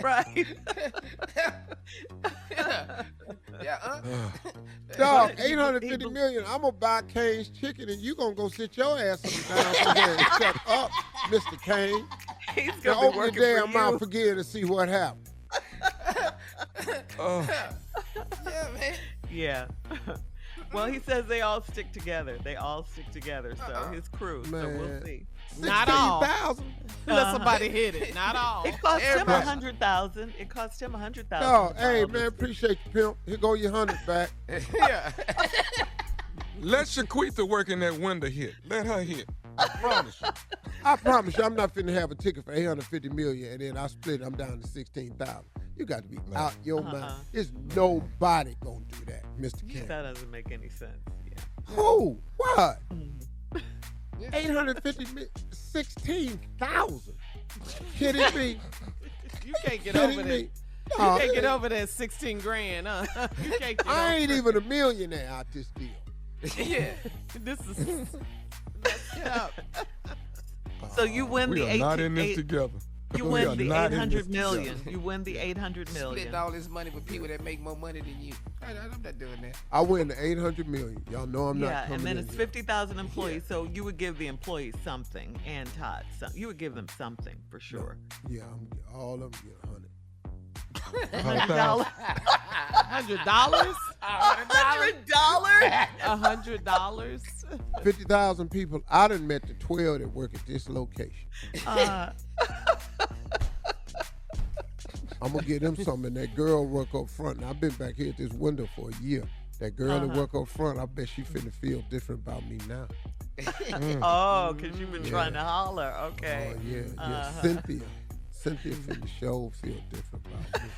Right. Dog, 850 million, I'm gonna buy Kane's chicken, and you gonna go sit your ass down somewhere and shut up, Mr. Kane. He's Now going to be open your working damn for mouth you. again and see what happens. Yeah, man. Yeah. Well, he says they all stick together. They all stick together. So his crew. So we'll Man. see. Not all. 16,000? Let somebody hit it. Not all. It cost him Everybody. 100,000. It cost him 100,000. Dog, to hey, buy man, appreciate you, pimp. Here go your 100 back. Yeah. Let Shaquita work in that window hit. Let her hit. I promise you. I promise you, I'm not finna have a ticket for 850 million and then I split it, I'm down to 16,000. You got to be out your mind. There's nobody gonna do that, Mr. Kane. That doesn't make any sense. Yeah. Who? What? 850 million, 16,000. Kidding me? You can't get Kidding over me? that. Nah, You can't get over that 16 grand, huh? You can't get I over ain't even a millionaire out this deal. Yeah. This is messed up. So you win We the are not in this 8 together. You We are win the not in 800 this million. together. You win the 800 million. Split all this money with people that make more money than you. I'm not doing that. I win the 800 million. Y'all know I'm not Yeah, coming and then in it's here. 50,000 employees, so you would give the employees something, and Todd, you would give them something for sure. Yeah, all of them get 100. $100? $100? $100? $100? 50,000 people. I done met the 12 that work at this location. I'm going to give them something. And that girl work up front. And I've been back here at this window for a year. That girl that work up front, I bet she finna feel different about me now. Oh, because you've been trying to holler. Okay. Oh, yeah. Cynthia finna show feel different about me.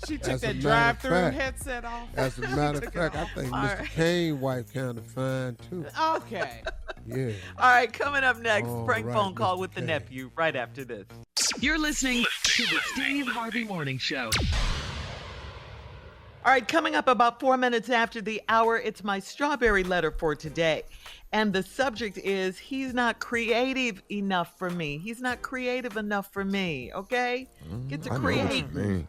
She took As a that matter of drive-through fact- headset off. As a matter of fact, I think All Mr. right. Kane's wife kind of fine, too. Okay. Yeah. All right, coming up next, All prank right, phone call Mr. with the K. nephew right after this. You're listening to the Steve Harvey Morning Show. All right, coming up about 4 minutes after the hour, it's my strawberry letter for today. And the subject is, he's not creative enough for me. He's not creative enough for me, okay? Get to I know create what you mean.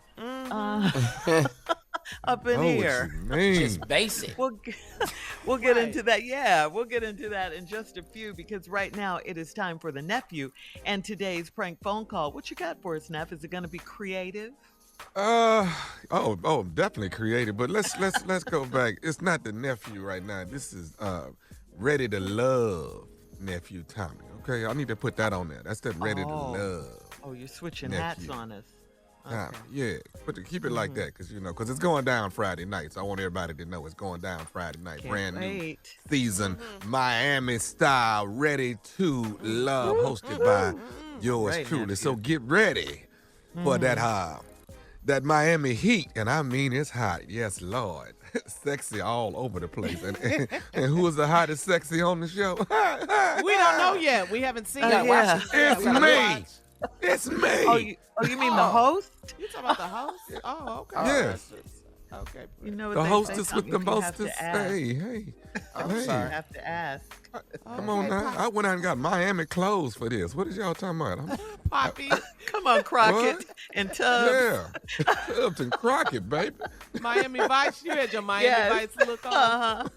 up in I know here. what you mean. Just basic. We'll get into that. Yeah, we'll get into that in just a few, because right now it is time for the nephew and today's prank phone call. What you got for us, Neff? Is it going to be creative? Definitely creative. But let's go back. It's not the nephew right now. This is Ready to Love nephew Tommy. Okay, I need to put that on there. That's that Ready to Love. Oh, you're switching next hats year. on us. Okay. Yeah, keep it like that, because it's going down Friday night. So I want everybody to know it's going down Friday night. Can't Brand new wait. season, Miami style, Ready to Love, hosted by yours Right, truly. nephew. So get ready for that Miami heat, and I mean it's hot. Yes, Lord, sexy all over the place. And who is the hottest sexy on the show? We don't know yet. We haven't seen it. Yeah. It's me. It's me. You mean the host? You talking about the host? Oh, okay. Yes. Okay. You know what The they hostess say, with the you have mostest. to ask. Hey. I'm Hey. sorry. You have to ask. Come on now. I went out and got Miami clothes for this. What is y'all talking about? Poppy. Come on, Crockett What? and Tubbs. Yeah. Tubbs and Crockett, baby. Miami Vice. You had your Miami Vice look on.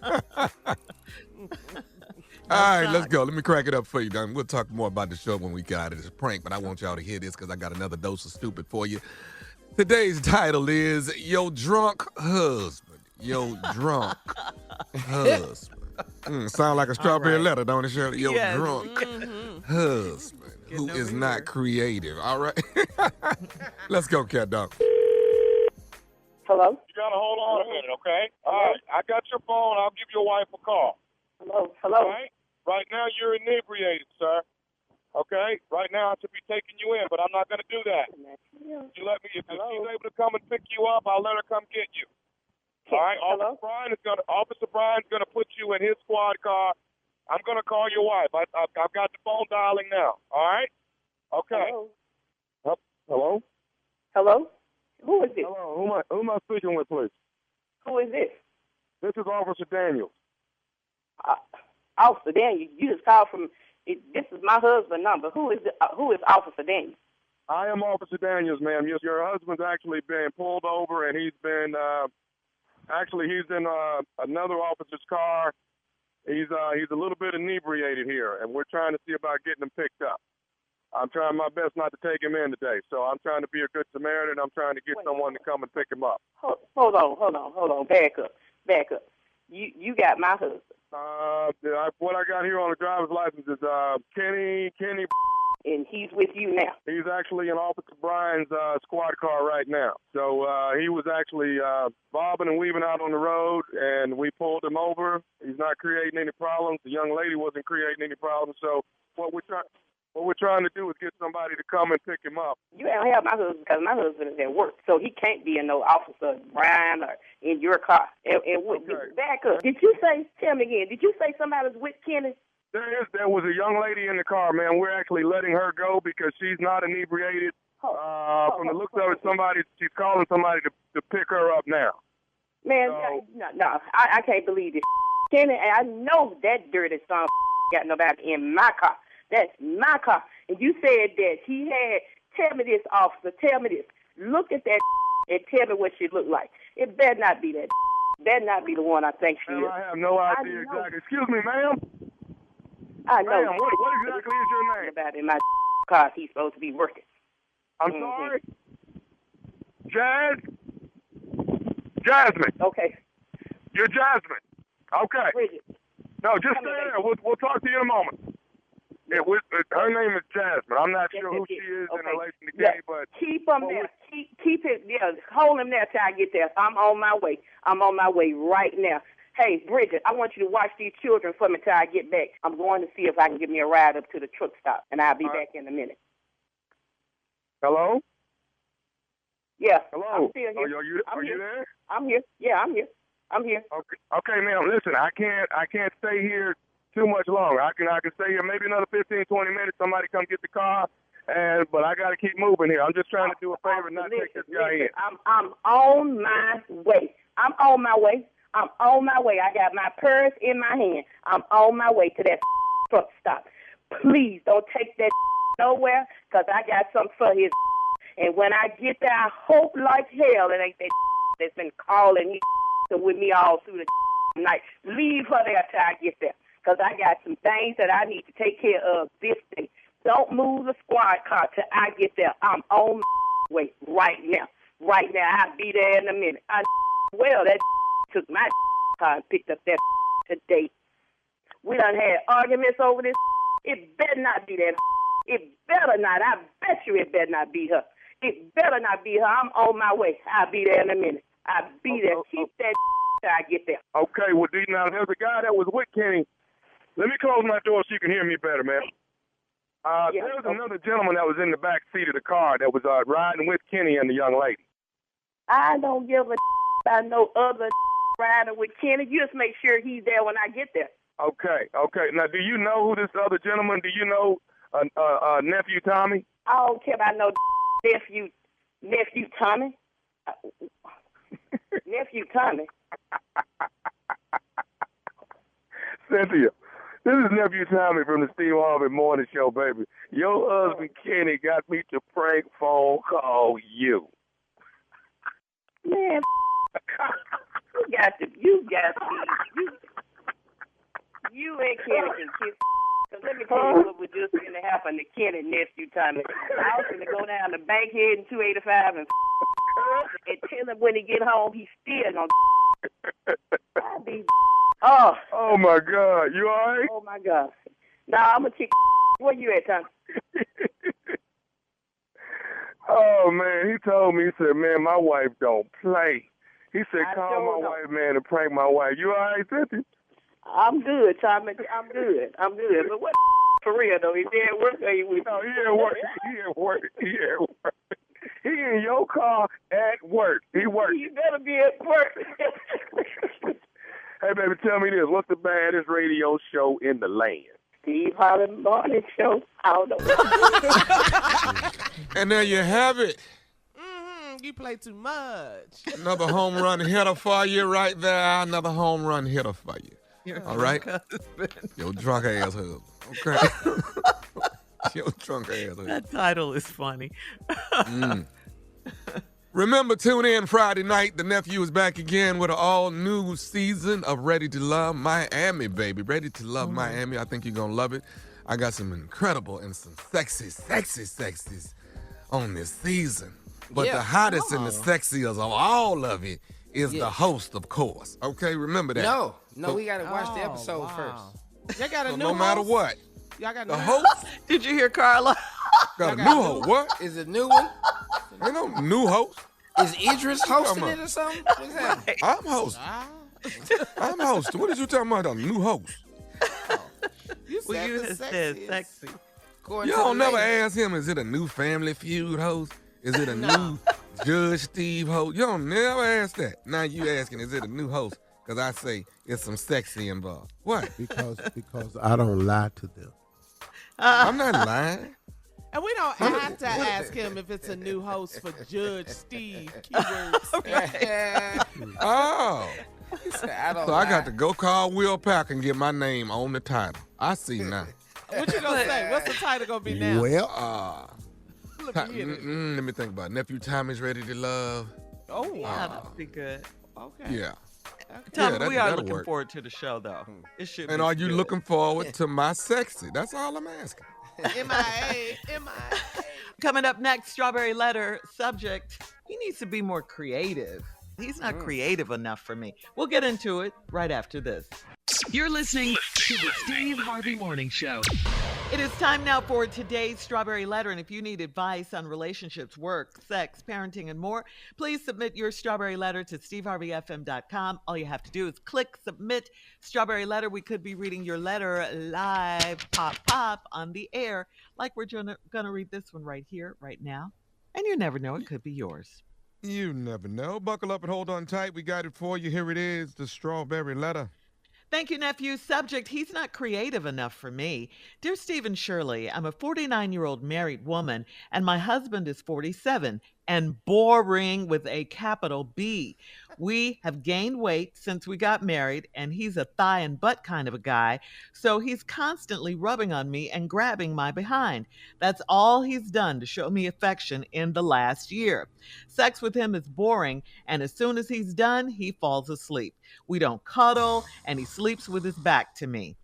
All right, let's go. Let me crack it up for you, Don. We'll talk more about the show when we get out of this prank, but I want y'all to hear this because I got another dose of stupid for you. Today's title is Your Drunk Husband. Your Drunk Husband. Sound like a strawberry letter, don't it, Shirley? Your drunk husband who is not creative. All right? Let's go, Cat Dog. Hello? You got to hold on a minute, okay? All right, I got your phone. I'll give your wife a call. Hello? All right? Right now, you're inebriated, sir. Okay? Right now, I should be taking you in, but I'm not going to do that. You let me. If she's able to come and pick you up, I'll let her come get you. All right? Officer Brian's gonna put you in his squad car. I'm gonna call your wife. I've got the phone dialing now. All right? Okay. Hello? Hello? Who is this? Hello. Who am I speaking with, please? Who is this? This is Officer Daniels. Officer Daniel. You just called from. This is my husband's number. Who is Officer Daniel? I am Officer Daniels, ma'am. Your husband's actually been pulled over, and he's been he's in another officer's car. He's a little bit inebriated here, and we're trying to see about getting him picked up. I'm trying my best not to take him in today, so I'm trying to be a good Samaritan. I'm trying to get someone to come and pick him up. Hold on. Back up. You got my husband. What I got here on the driver's license is Kenny. And he's with you now. He's actually in Officer Brian's squad car right now. So he was actually bobbing and weaving out on the road, and we pulled him over. He's not creating any problems. The young lady wasn't creating any problems. So what we're trying to do is get somebody to come and pick him up. You don't have my husband because my husband is at work, so he can't be in no Officer Brian or in your car. Back up. Tell me again, did you say somebody was with Kenny? There was a young lady in the car, man. We're actually letting her go because she's not inebriated. From the looks of it, she's calling somebody to pick her up now. Man, no, I can't believe this. Kenny, I know that dirty son got nobody in my car. That's my car. And you said that he had, tell me this, officer, tell me this. Look at that and tell me what she looked like. It better not be that. Better not be the one I think she is. I have no idea exactly. Excuse me, ma'am. I know. Ma'am, what exactly is your name? About in my car, he's supposed to be working. I'm sorry? Jasmine. Okay. You're Jasmine. Okay. Bridget. No, just stay there. We'll talk to you in a moment. Her name is Jasmine. I'm not sure who she is in relation to Kenny, but keep him there. Keep it. Yeah, hold him there till I get there. I'm on my way. I'm on my way right now. Hey, Bridget, I want you to watch these children for me till I get back. I'm going to see if I can get me a ride up to the truck stop, and I'll be back in a minute. Hello? Yeah. Hello? I'm still here. Are you there? I'm here. Yeah, I'm here. Okay, ma'am. Listen, I can't stay here too much longer. I can stay here maybe another 15, 20 minutes. Somebody come get the car, but I got to keep moving here. I'm just trying to do a favor and not take this guy in. I'm on my way. I'm on my way. I got my purse in my hand. I'm on my way to that truck stop. Please don't take that nowhere, because I got something for his. And when I get there, I hope like hell it ain't that that's been calling his with me all through the night. Leave her there till I get there, because I got some things that I need to take care of this day. Don't move the squad car till I get there. I'm on my way right now. I'll be there in a minute. That took my car and picked up that today. We done had arguments over this. It better not be that It better not. I bet you it better not be her. It better not be her. I'm on my way. I'll be there in a minute. I'll be there. Keep that till I get there. Okay, well, D, now there's a guy that was with Kenny. Let me close my door so you can hear me better, man. There's another gentleman that was in the back seat of the car that was riding with Kenny and the young lady. I don't give a about no other riding with Kenny. You just make sure he's there when I get there. Okay. Now, do you know who this other gentleman? Do you know nephew Tommy? I don't care about no nephew Tommy. Nephew Tommy. Cynthia, this is nephew Tommy from the Steve Harvey Morning Show, baby. Your husband Kenny got me to prank phone call you. Man, you and Kenny can kiss. Cause let me tell you what was just going to happen to Kenny nephew Tommy. I was going to go down to Bankhead and 285 and tell him when he get home he's still gonna be. Oh my God, you all right? Oh my God. Nah, I'm gonna kick. Where you at, Tommy? Oh man, he told me, he said, man, my wife don't play. He said, call my wife, man, and prank my wife. You all right, Cynthia? I'm good, Tommy. I'm good. But what for real though? Is he at work or you with? No, he at work. He at work. He in your car at work. He working. You better be at work. Hey, baby, tell me this. What's the baddest radio show in the land? Steve Harvey Morning Show. I don't know. And there you have it. You play too much. Another home run hitter for you right there. Another home run hitter for you. All right? Your drunk ass husband. Okay. Your drunk ass husband. That title is funny. Remember, tune in Friday night. The nephew is back again with an all-new season of Ready to Love Miami, baby. Ready to Love Miami. I think you're going to love it. I got some incredible and some sexies on this season. But the hottest and the sexiest of all of it is the host, of course. Okay, remember that. No, we got to watch the episode first. Y'all got a new no matter host? what. Y'all got the host? Did you hear Carla? Got a new host. What? Is it a new one? Ain't no new host. Is Idris hosting it or something? What's that? I'm hosting. I'm hosting. What are you talking about? A new host? You said sexy. You don't never ask him, is it a new Family Feud host? Is it a new Judge Steve host? You don't never ask that. Now you asking, is it a new host? Because I say it's some sexy involved. What? Because I don't lie to them. I'm not lying. And we don't have to ask him if it's a new host for Judge Steve. Keywords. Oh. So I got to go call Will Pack and get my name on the title. I see now. What you gonna say? What's the title gonna be now? Well, let me think about it. Nephew Tommy's Ready to Love. Oh, yeah, that'd be good. Okay. Yeah. Tommy, we are looking forward to the show, though. It should. And are you looking forward to my sexy? That's all I'm asking. M.I.A. Coming up next, Strawberry Letter subject. He needs to be more creative. He's not creative enough for me. We'll get into it right after this. You're listening to the Steve Harvey Morning Show. It is time now for today's Strawberry Letter. And if you need advice on relationships, work, sex, parenting, and more, please submit your Strawberry Letter to steveharveyfm.com. All you have to do is click Submit Strawberry Letter. We could be reading your letter live, pop, on the air, like we're going to read this one right here, right now. And you never know, it could be yours. You never know. Buckle up and hold on tight. We got it for you. Here it is, the Strawberry Letter. Thank you, nephew. Subject, he's not creative enough for me. Dear Steve and Shirley, I'm a 49-year-old married woman, and my husband is 47 and boring with a capital B. We have gained weight since we got married, and he's a thigh and butt kind of a guy, so he's constantly rubbing on me and grabbing my behind. That's all he's done to show me affection in the last year. Sex with him is boring, and as soon as he's done, he falls asleep. We don't cuddle, and he sleeps with his back to me.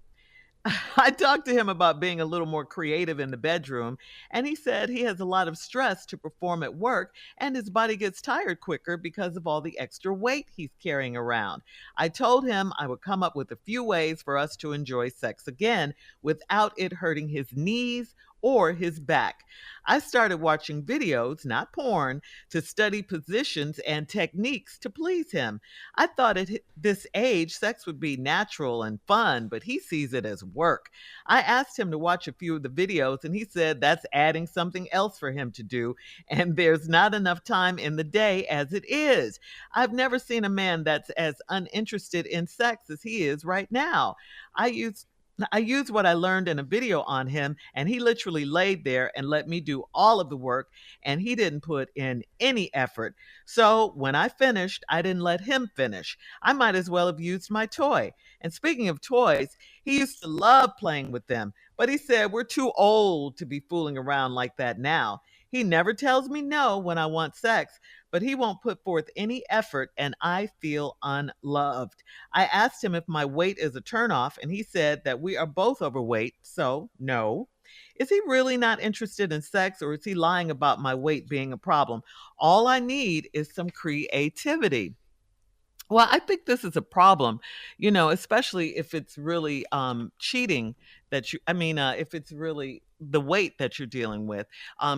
I talked to him about being a little more creative in the bedroom, and he said he has a lot of stress to perform at work, and his body gets tired quicker because of all the extra weight he's carrying around. I told him I would come up with a few ways for us to enjoy sex again without it hurting his knees or his back. I started watching videos, not porn, to study positions and techniques to please him. I thought at this age, sex would be natural and fun, but he sees it as work. I asked him to watch a few of the videos, and he said that's adding something else for him to do, and there's not enough time in the day as it is. I've never seen a man that's as uninterested in sex as he is right now. I used what I learned in a video on him, and he literally laid there and let me do all of the work, and he didn't put in any effort. So when I finished, I didn't let him finish. I might as well have used my toy. And speaking of toys, he used to love playing with them, but he said we're too old to be fooling around like that now. He never tells me no when I want sex, but he won't put forth any effort, and I feel unloved. I asked him if my weight is a turnoff, and he said that we are both overweight, so no. Is he really not interested in sex, or is he lying about my weight being a problem? All I need is some creativity. Well, I think this is a problem, especially if it's really cheating if it's really the weight that you're dealing with.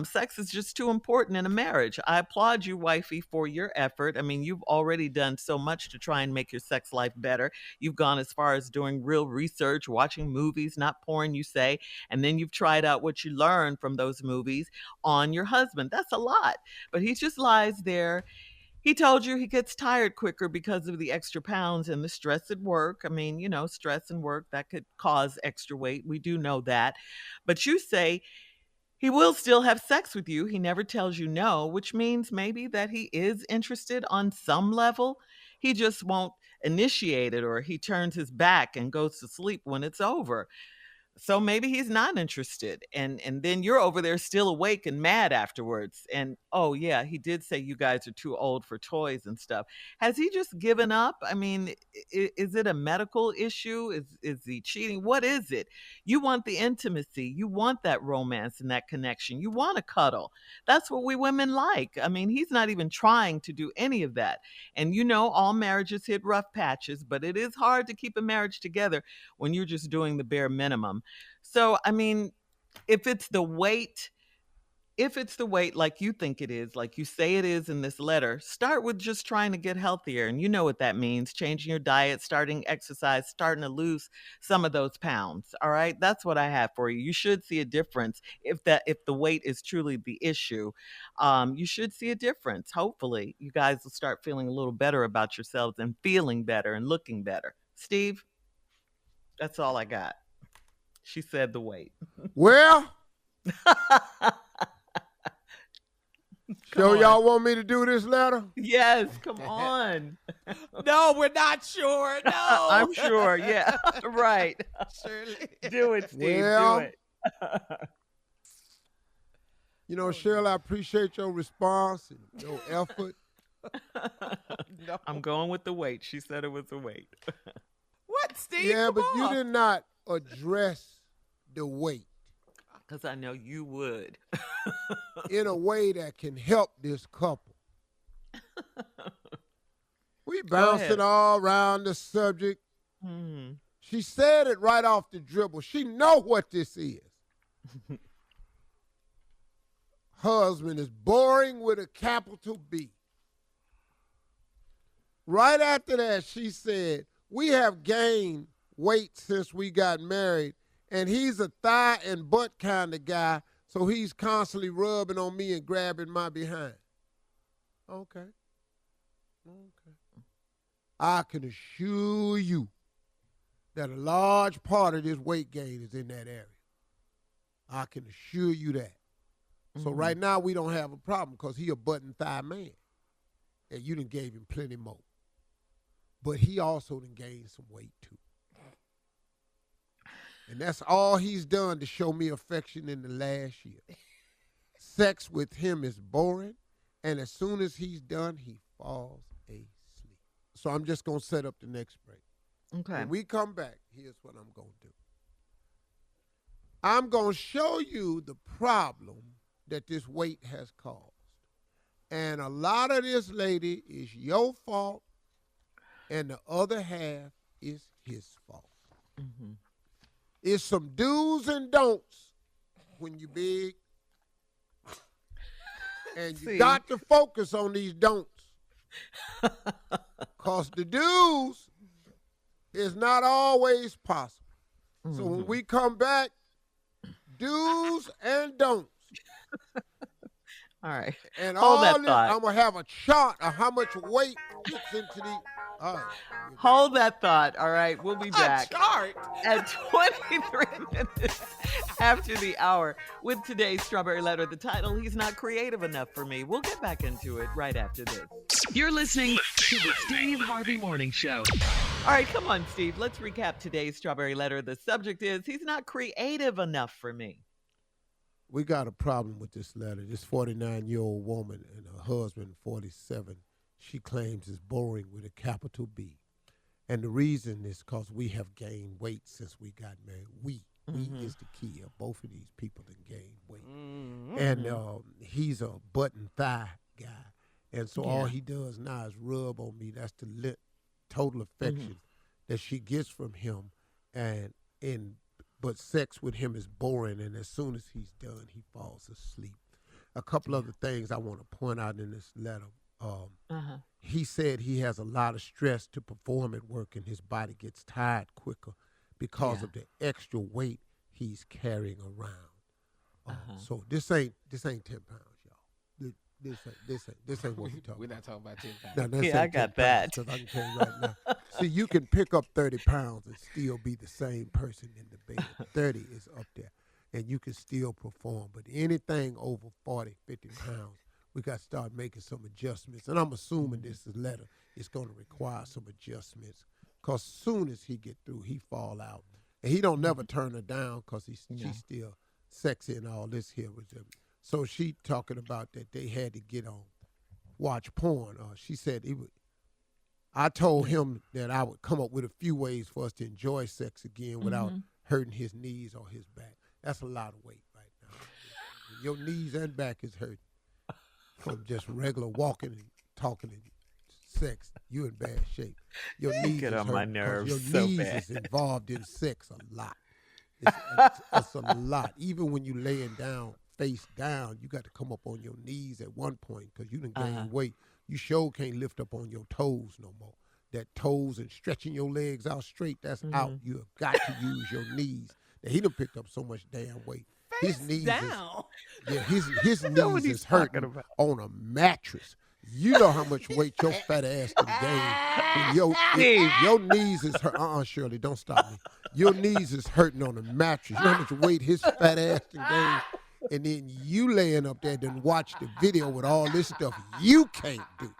Sex is just too important in a marriage. I applaud you, wifey, for your effort. I mean, you've already done so much to try and make your sex life better. You've gone as far as doing real research, watching movies, not porn, you say, and then you've tried out what you learned from those movies on your husband. That's a lot, but he just lies there. He told you he gets tired quicker because of the extra pounds and the stress at work. I mean, stress and work, that could cause extra weight. We do know that. But you say he will still have sex with you. He never tells you no, which means maybe that he is interested on some level. He just won't initiate it, or he turns his back and goes to sleep when it's over. So maybe he's not interested. And then you're over there still awake and mad afterwards. And oh yeah, he did say you guys are too old for toys and stuff. Has he just given up? I mean, is it a medical issue? Is he cheating? What is it? You want the intimacy. You want that romance and that connection. You want to cuddle. That's what we women like. I mean, he's not even trying to do any of that. And all marriages hit rough patches, but it is hard to keep a marriage together when you're just doing the bare minimum. So, I mean, if it's the weight like you think it is, like you say it is in this letter, start with just trying to get healthier. And you know what that means: changing your diet, starting exercise, starting to lose some of those pounds. All right. That's what I have for you. You should see a difference if the weight is truly the issue. You should see a difference. Hopefully you guys will start feeling a little better about yourselves and feeling better and looking better. Steve, that's all I got. She said the weight. Well, so y'all want me to do this letter? Yes, come on. No, we're not sure. No. I'm sure, yeah. Right. Surely. Do it, Steve. Well, do it. Cheryl, I appreciate your response and your effort. No. I'm going with the weight. She said it was the weight. What, Steve? Yeah, Come but on. you did not address the weight Because I know you would. in a way that can help this couple. We bouncing all around the subject. Mm-hmm. She said it right off the dribble. She know what this is. Husband is boring with a capital B. Right after that, she said, we have gained weight since we got married, and he's a thigh and butt kind of guy, so he's constantly rubbing on me and grabbing my behind. Okay. I can assure you that a large part of this weight gain is in that area. I can assure you that. So right now we don't have a problem because he a butt and thigh man, and you done gave him plenty more. But he also done gained some weight too. And that's all he's done to show me affection in the last year. Sex with him is boring, and as soon as he's done, he falls asleep. So I'm just going to set up the next break. Okay. When we come back, here's what I'm going to do. I'm going to show you the problem that this weight has caused. And a lot of this, lady, is your fault, and the other half is his fault. Mm-hmm. It's some do's and don'ts when you big. And you See. got to focus on these don'ts. Because the do's is not always possible. So when we come back, do's and don'ts. All right. And Hold all that this, thought. I'm going to have a chart of how much weight gets into the... All right. Hold that thought. All right. We'll be back Chart. at 23 minutes after the hour with today's Strawberry Letter. The title, He's Not Creative Enough for Me. We'll get back into it right after this. You're listening to the Steve Harvey Morning Show. All right, come on, Steve. Let's recap today's Strawberry Letter. The subject is, he's not creative enough for me. We got a problem with this letter. This 49-year-old woman and her husband, 47, she claims is boring with a capital B. And the reason is because we have gained weight since we got married. We is the key. Both of these people have gained weight. And he's a button thigh guy. And so all he does now is rub on me. That's the total affection that she gets from him. But sex with him is boring, and as soon as he's done, he falls asleep. A couple other things I want to point out in this letter. He said he has a lot of stress to perform at work, and his body gets tired quicker because of the extra weight he's carrying around. So this ain't 10 pounds, y'all. This ain't what we talking. We're not talking about 10 pounds. Now, this I ain't got 10 that. pounds, 'cause I can tell you right now. See, you can pick up 30 pounds and still be the same person in the bed. 30 is up there, and you can still perform. But anything over 40, 50 pounds, we got to start making some adjustments. And I'm assuming this letter is going to require some adjustments, because soon as he get through, he fall out. And he don't never turn her down because she's still sexy and all this here with him. So she talking about that they had to get on, watch porn. She said I told him that I would come up with a few ways for us to enjoy sex again without hurting his knees or his back. That's a lot of weight right now. Your knees and back is hurting from just regular walking and talking and sex. You in bad shape. Your knees Get is on my hurting 'cause nerves your so knees bad. is involved in sex a lot. It's a lot. Even when you laying down, face down, you got to come up on your knees at one point because you done gained weight. You sure can't lift up on your toes no more. That toes and stretching your legs out straight, that's out. You have got to use your knees. Now, he done picked up so much damn weight. His knees down. his knees is hurting on a mattress. You know how much weight your fat ass can gain. Your knees is hurt. Shirley, don't stop me. Your knees is hurting on a mattress. You know how much weight his fat ass can gain. And then you laying up there and watch the video with all this stuff you can't do.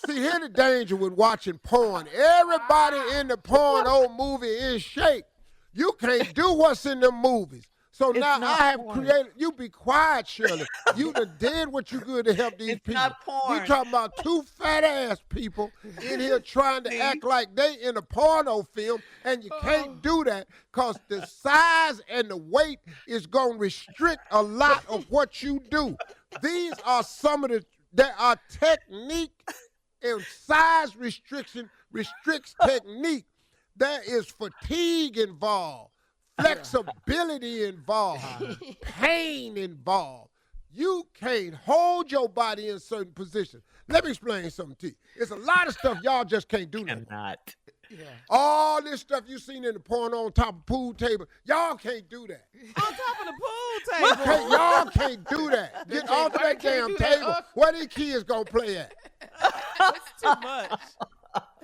See, here's the danger with watching porn. Everybody in the porno movie is shape. You can't do what's in them movies. So now I have created, you be quiet, Shirley. You done did what you could to help these people. Not porn. We talking about two fat ass people in here trying to act like they in a porno film, and you can't do that because the size and the weight is going to restrict a lot of what you do. These are some of there are technique and size restriction restricts technique. There is fatigue involved. Flexibility involved, pain involved. You can't hold your body in certain positions. Let me explain something to you. It's a lot of stuff y'all just can't do now. Cannot. All this stuff you seen in the porn on top of pool table, y'all can't do that. On top of the pool table. Y'all can't do that. Get off that damn table. Where these kids gonna play at? That's too much.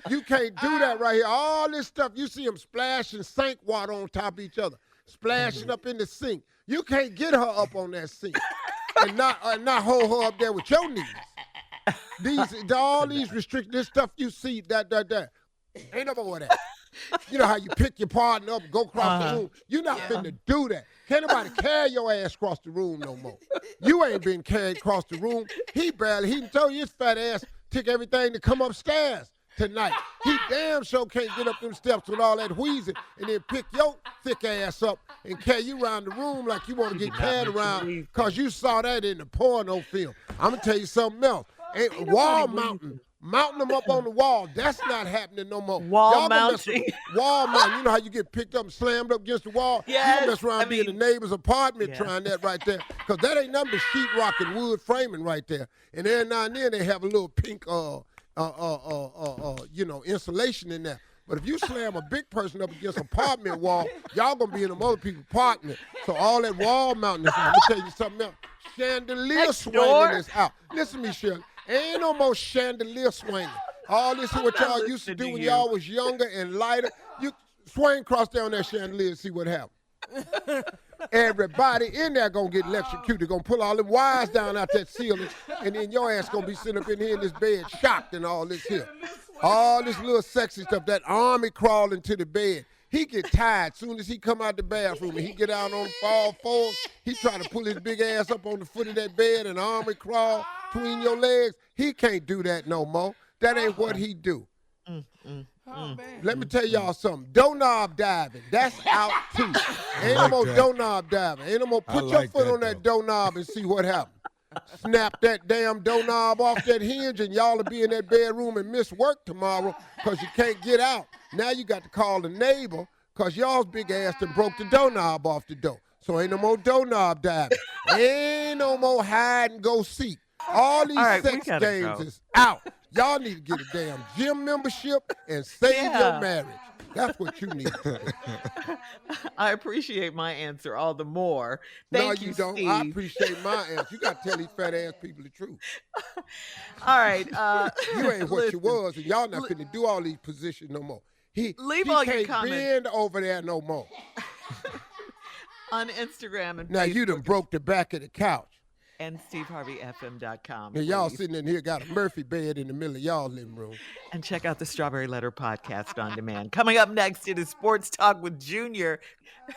You can't do that right here. All this stuff, you see them splashing sink water on top of each other, splashing up in the sink. You can't get her up on that sink and not hold her up there with your knees. All these this stuff you see, that. Ain't no more of that. You know how you pick your partner up and go across the room? You're not finna do that. Can't nobody carry your ass across the room no more. You ain't been carried across the room. He told you his fat ass took everything to come upstairs tonight. He damn sure can't get up them steps with all that wheezing and then pick your thick ass up and carry you around the room like you want to get carried around because you saw that in the porno film. I'm going to tell you something else. Wall mounting them up on the wall. That's not happening no more. Wall mounting. Wall mounting. You know how you get picked up and slammed up against the wall? Yes. You mess around being in the neighbor's apartment trying that right there. Because that ain't nothing but sheetrock and wood framing right there. And every now and then they have a little pink, insulation in there. But if you slam a big person up against an apartment wall, y'all gonna be in them other people's apartment. So all that wall mounting is out. Let me tell you something else. Chandelier swinging is out. Listen to me, Shirley. Ain't no more chandelier swinging. All this is what y'all used to do when y'all was younger and lighter. You swing across down that chandelier and see what happens. Everybody in there gonna get electrocuted. Gonna pull all them wires down out that ceiling, and then your ass gonna be sitting up in here in this bed shocked and all this here. All this little sexy stuff, that army crawling to the bed. He get tired soon as he come out the bathroom and he get out on all fours. He try to pull his big ass up on the foot of that bed and army crawl between your legs. He can't do that no more. That ain't what he do. Let me tell y'all something. Doorknob diving, that's out too. Ain't no more doorknob diving. Ain't no more put your foot on that doorknob and see what happens. Snap that damn doorknob off that hinge and y'all will be in that bedroom and miss work tomorrow because you can't get out. Now you got to call the neighbor because y'all's big ass done broke the doorknob off the door. So ain't no more doorknob diving. Ain't no more hide and go seek. All these sex games is out. Y'all need to get a damn gym membership and save your marriage. That's what you need to do. I appreciate my answer all the more. Thank you, don't. Steve. I appreciate my answer. You got to tell these fat ass people the truth. All right. You ain't what you was, and y'all not finna do all these positions no more. Leave all your can't comments bend over there no more. on Instagram and now Facebook. You done broke the back of the couch. And SteveHarveyFM.com. Now y'all sitting in here got a Murphy bed in the middle of y'all living room. And check out the Strawberry Letter podcast on demand. Coming up next, it is Sports Talk with Junior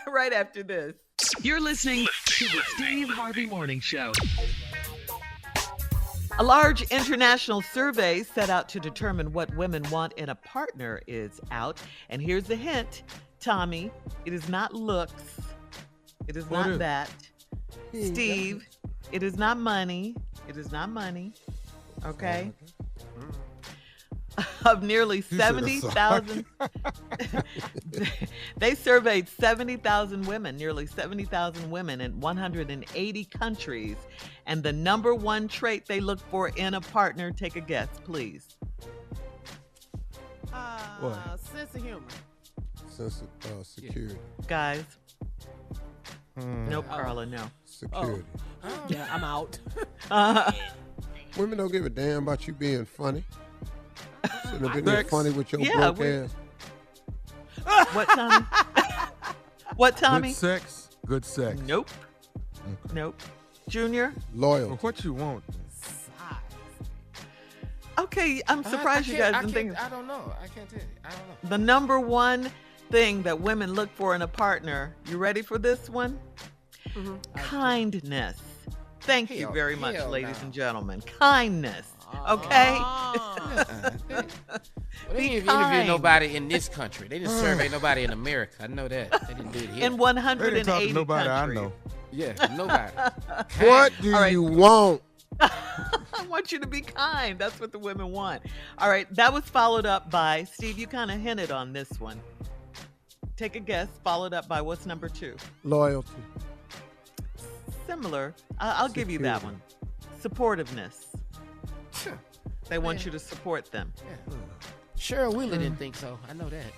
right after this. You're listening to the Steve Harvey Morning Show. A large international survey set out to determine what women want in a partner is out. And here's the hint, Tommy. It is not looks. It is not that. Steve, it is not money. It is not money. Okay? Of nearly 70,000. They surveyed 70,000 women, nearly 70,000 women in 180 countries. And the number one trait they look for in a partner, take a guess, please. Sense of humor. Sense of security. Guys. Nope, Carla, no. Security. Yeah, I'm out. Women don't give a damn about you being funny. Sitting up in there funny with your broke ass. What, Tommy? What, Tommy? Good sex. Good sex. Nope. Okay. Nope. Junior? Loyal. Well, what you want? Okay, I'm surprised you guys didn't think. I don't know. I can't tell you. I don't know. The number one thing that women look for in a partner, you ready for this one? Mm-hmm. Kindness. Thank you very much, ladies and gentlemen. Kindness. Okay? Well, they didn't interview nobody in this country. They didn't survey nobody in America. I know that. They didn't do it here. In 180 They didn't talk to nobody countries. I know. Yeah, nobody. What do you want? I want you to be kind. That's what the women want. All right, that was followed up by, Steve, you kind of hinted on this one. Take a guess, followed up by what's number 2? Loyalty. Similar. I'll give you that one. Supportiveness. They want you to support them. Yeah. Cheryl Wheeler didn't think so. I know that.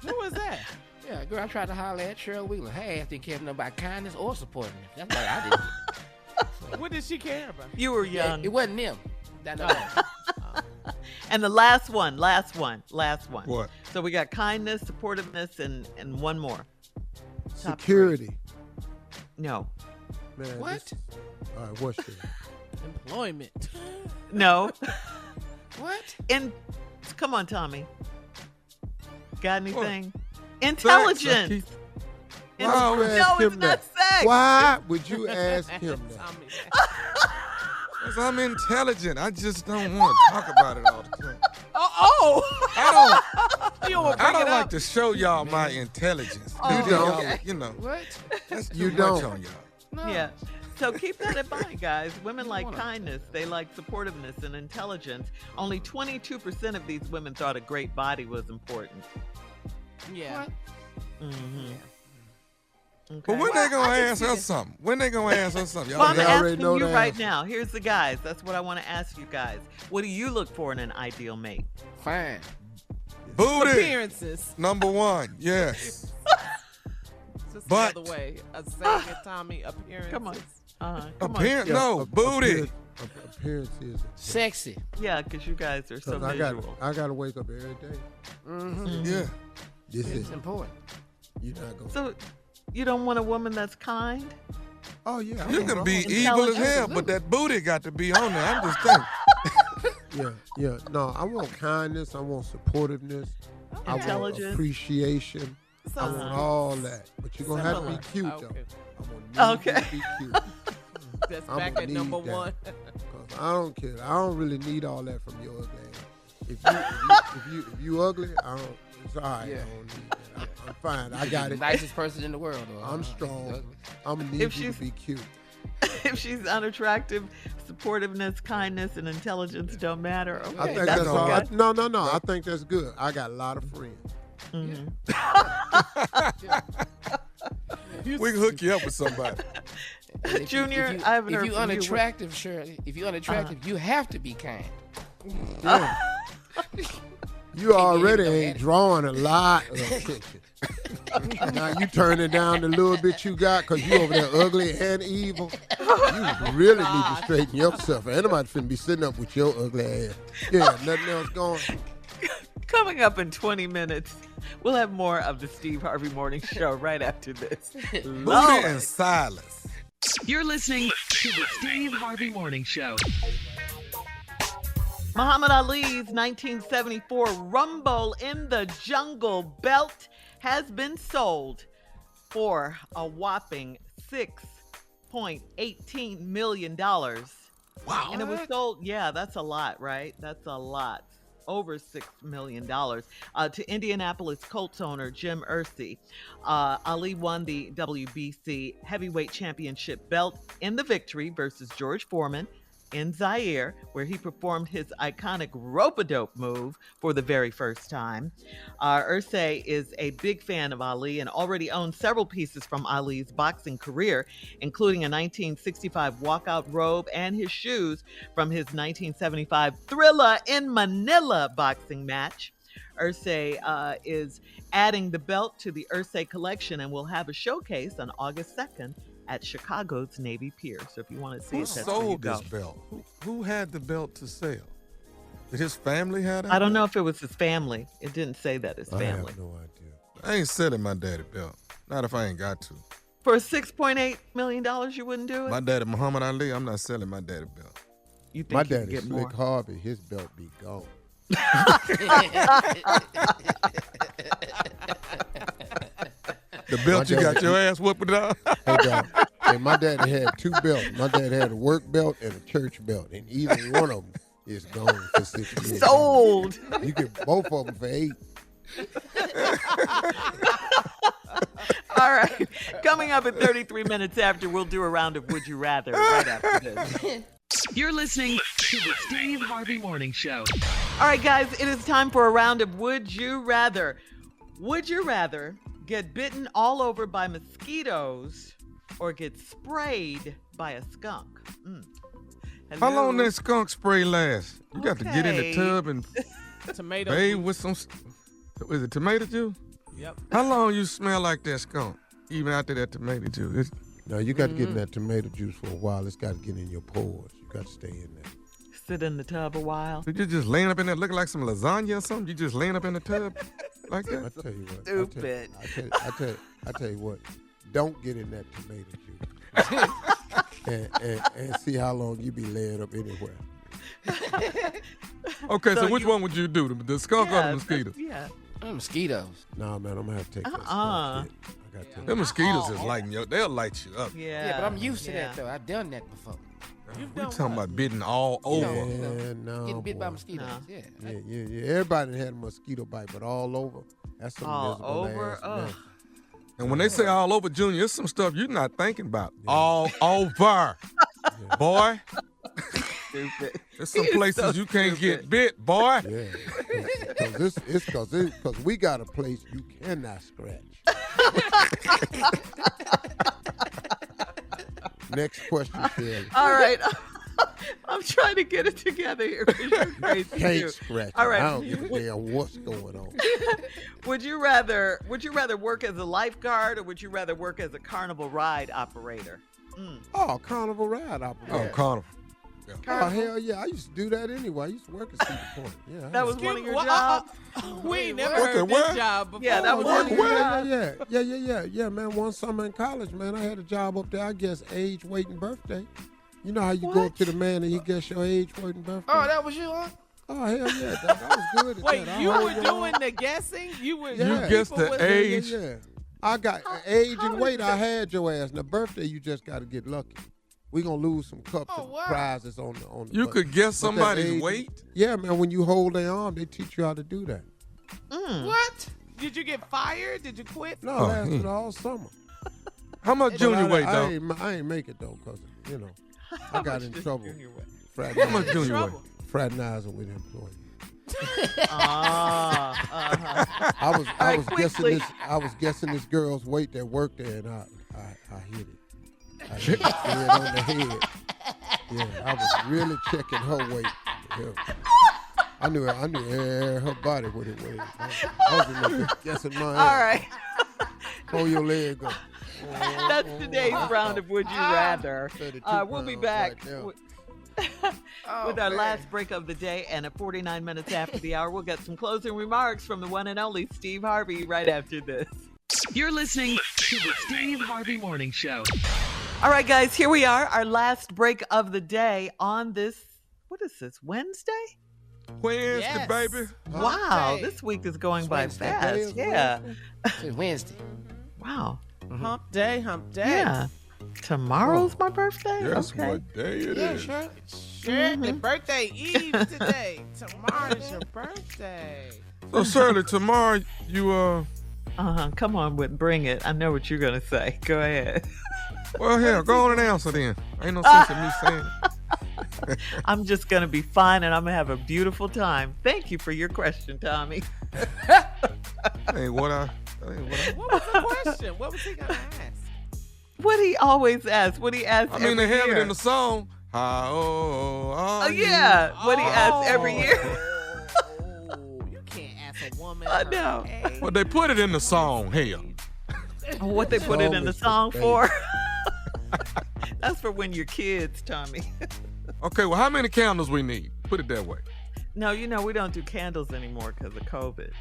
Who was that? Yeah, girl, I tried to holler at Cheryl Wheeler. Hey, I didn't care about kindness or supporting them. That's why I didn't. What did she care about? You were young. It wasn't them. I know that. And the last one. What? So we got kindness, supportiveness, and one more. Top Security. 3. No. Man, What? All right, what's your Employment. No. What? Come on, Tommy. Got anything? Intelligence. Why would you ask No, him it's not that? sex. Why would you ask him that? Because I'm intelligent. I just don't want to talk about it all the time. I don't like to show y'all my intelligence. You don't. You know. What? That's too You much don't. on y'all. No. Yeah. So keep that in mind, guys. Women like kindness. They like supportiveness and intelligence. Only 22% of these women thought a great body was important. Yeah. Mm-hmm. Okay. But when they gonna ask us something? When they gonna ask us something? Well, I'm Y'all asking you right now. Here's the guys. That's what I want to ask you guys. What do you look for in an ideal mate? Fine. Booty. Appearances. Number one. Yes. Just But- another way of saying it, Tommy. Appearances. Come on. Appearance? No, booty. Appearance is Sexy. Yeah, because you guys are so visual. I gotta wake up every day. Mm-hmm. Yeah. This It's is important. you're not gonna. So you don't want a woman that's kind? Oh yeah. You can be evil as hell, but that booty got to be on there. I'm just thinking. Yeah. No, I want kindness. I want supportiveness. I want Intelligence. Uh-huh. appreciation. I want all that. But you're gonna have to be cute though. Okay. I'm gonna need you Okay. to be cute. That's I'm back gonna at number need that. one. 'Cause I don't care. I don't really need all that from your ugly ass. If you ugly, I don't. It's all right. Yeah. I don't need that. I'm fine. I got The it. nicest person in the world. Though. I'm strong. I'm gonna need If you she's- to be cute. If she's unattractive, supportiveness, kindness, and intelligence don't matter. Okay, I think that's that's all. okay. No. I think that's good. I got a lot of friends. We can hook you up with somebody. And if you- Junior, if you, I haven't if heard you from you. unattractive, Shirley, if you're unattractive, you have to be kind. Yeah. You already no ain't attitude. drawing a lot of attention. Now you turning down the little bit you got because you over there ugly and evil. You really need to straighten yourself. Ain't nobody finna be sitting up with your ugly ass. Yeah, nothing else going. Coming up in 20 minutes, we'll have more of the Steve Harvey Morning Show right after this. Booty Lord. and Silas. You're listening to the Steve Harvey Morning Show. Muhammad Ali's 1974 Rumble in the Jungle belt has been sold for a whopping $6.18 million. Wow. And it was sold, yeah, that's a lot, right? That's a lot. Over $6 million to Indianapolis Colts owner Jim Irsay. Ali won the WBC heavyweight championship belt in the victory versus George Foreman in Zaire, where he performed his iconic rope-a-dope move for the very first time. Irsay is a big fan of Ali and already owns several pieces from Ali's boxing career, including a 1965 walkout robe and his shoes from his 1975 Thriller in Manila boxing match. Irsay is adding the belt to the Irsay collection and will have a showcase on August 2nd at Chicago's Navy Pier. So if you want to see Who it, that's where you sold go. this belt? Who had the belt to sell? Did his family have it? I don't know if it was his family. It didn't say that his I family. have no idea. I ain't selling my daddy belt. Not if I ain't got to. For $6.8 million, you wouldn't do it? My daddy, Muhammad Ali, I'm not selling my daddy belt. You think My you could daddy get Slick more? Harvey, his belt be gone. The belt you My got daddy- your ass whooping on? Hey, dog. And my daddy had two belts. My dad had a work belt and a church belt, and either one of them is gone for 6 years. Sold. You get both of them for 8. All right. Coming up at 33 minutes after, we'll do a round of Would You Rather right after this. You're listening to the Steve Harvey Morning Show. All right, guys, it is time for a round of Would You Rather. Would you rather get bitten all over by mosquitoes or get sprayed by a skunk? How long Hello? that skunk spray last? You got to get in the Okay. tub and Tomato. bathe juice. with some, is it tomato juice? Yep. How long you smell like that skunk? Even after that tomato juice. Now, you got to get in that tomato juice for a while. It's got to get in your pores. You got to stay in there. Sit in the tub a while. You just laying up in there looking like some lasagna or something? You just laying up in the tub like I that? tell you what. Stupid. I tell you what. Don't get in that tomato juice. and see how long you be laying up anywhere. Okay, so So which you- one would you do? The skunk or the Yeah, mosquito? Yeah. Mosquitoes. Nah, man, I'm going to have to take that Uh-uh. skunk shit. I got to take Them mosquitoes is lighting you up. They'll light you up. Yeah. Yeah, but I'm used to yeah. that though. I've done that before. We talking about bitten all over. Yeah, no, Getting bit by boy. mosquitoes. No. Yeah. Yeah. Everybody had a mosquito bite, but all over. That's some All miserable over? ass Ugh. mess. And when they say all over, Junior, it's some stuff you're not thinking about. Yeah. All over, boy. There's some places you can't get bit, boy. Yeah, because we got a place you cannot scratch. Next question, Shirley. All right. I'm trying to get it together here. You're crazy Can't scratch. All right. I don't give a damn what's going on. Would you rather work as a lifeguard or would you rather work as a carnival ride operator? Oh, carnival ride operator. Oh, carnival. Yeah. Oh, hell yeah. I used to do that anyway. I used to work at Cedar Point. Yeah, that was one of your jobs? We ain't never heard this job before. Yeah, that was one of your jobs? Yeah, man. One summer in college, man, I had a job up there, I guess, age, weight, and birthday. You know how you go up to the man and he guess your age, weight, and birthday? Oh, that was you, huh? Oh, hell yeah. I was good at Wait, that. you were doing the guessing? You guessed the age? Yeah. I got age and weight. I had your ass. Now, birthday, you just got to get lucky. We're going to lose some cups and prizes on the You could guess somebody's weight? Yeah, man. When you hold their arm, they teach you how to do that. What? Did you get fired? Did you quit? No, it lasted all summer. How much Junior weight, though? I ain't make it, though, because, I got in trouble. How much Junior weight? Fraternizing with employees. I was guessing this girl's weight that worked there, and I hit it. I hit it on the head. Yeah, I was really checking her weight. Yeah. I knew her body what it was. I was guessing mine. All right. Pull your leg up. That's today's round of Would You Rather. We'll be back with our last break of the day, and at 49 minutes after the hour, we'll get some closing remarks from the one and only Steve Harvey right after this. You're listening to the Steve Harvey Morning Show. All right, guys, here we are, our last break of the day on this, what is this, Wednesday? Wednesday, baby. Wow, this week is going by fast. Yeah. It's Wednesday. Wow. Hump day. Yeah. Tomorrow's my birthday? Guess okay. what day it is. Sure. The birthday eve today. Tomorrow's your birthday. So, Shirley, tomorrow you, come on, bring it. I know what you're going to say. Go ahead. Well, hell, go on and answer then. Ain't no sense in me saying it. I'm just going to be fine, and I'm going to have a beautiful time. Thank you for your question, Tommy. What was the question? What was he going to ask? What he always asks. What he asks every year. They have it in the song. What he asks every year. You can't ask a woman. I know. Well, they put it in the song, hell. What they put it in the song for? That's for when you're kids, Tommy. Okay, well, how many candles we need? Put it that way. No, we don't do candles anymore because of COVID.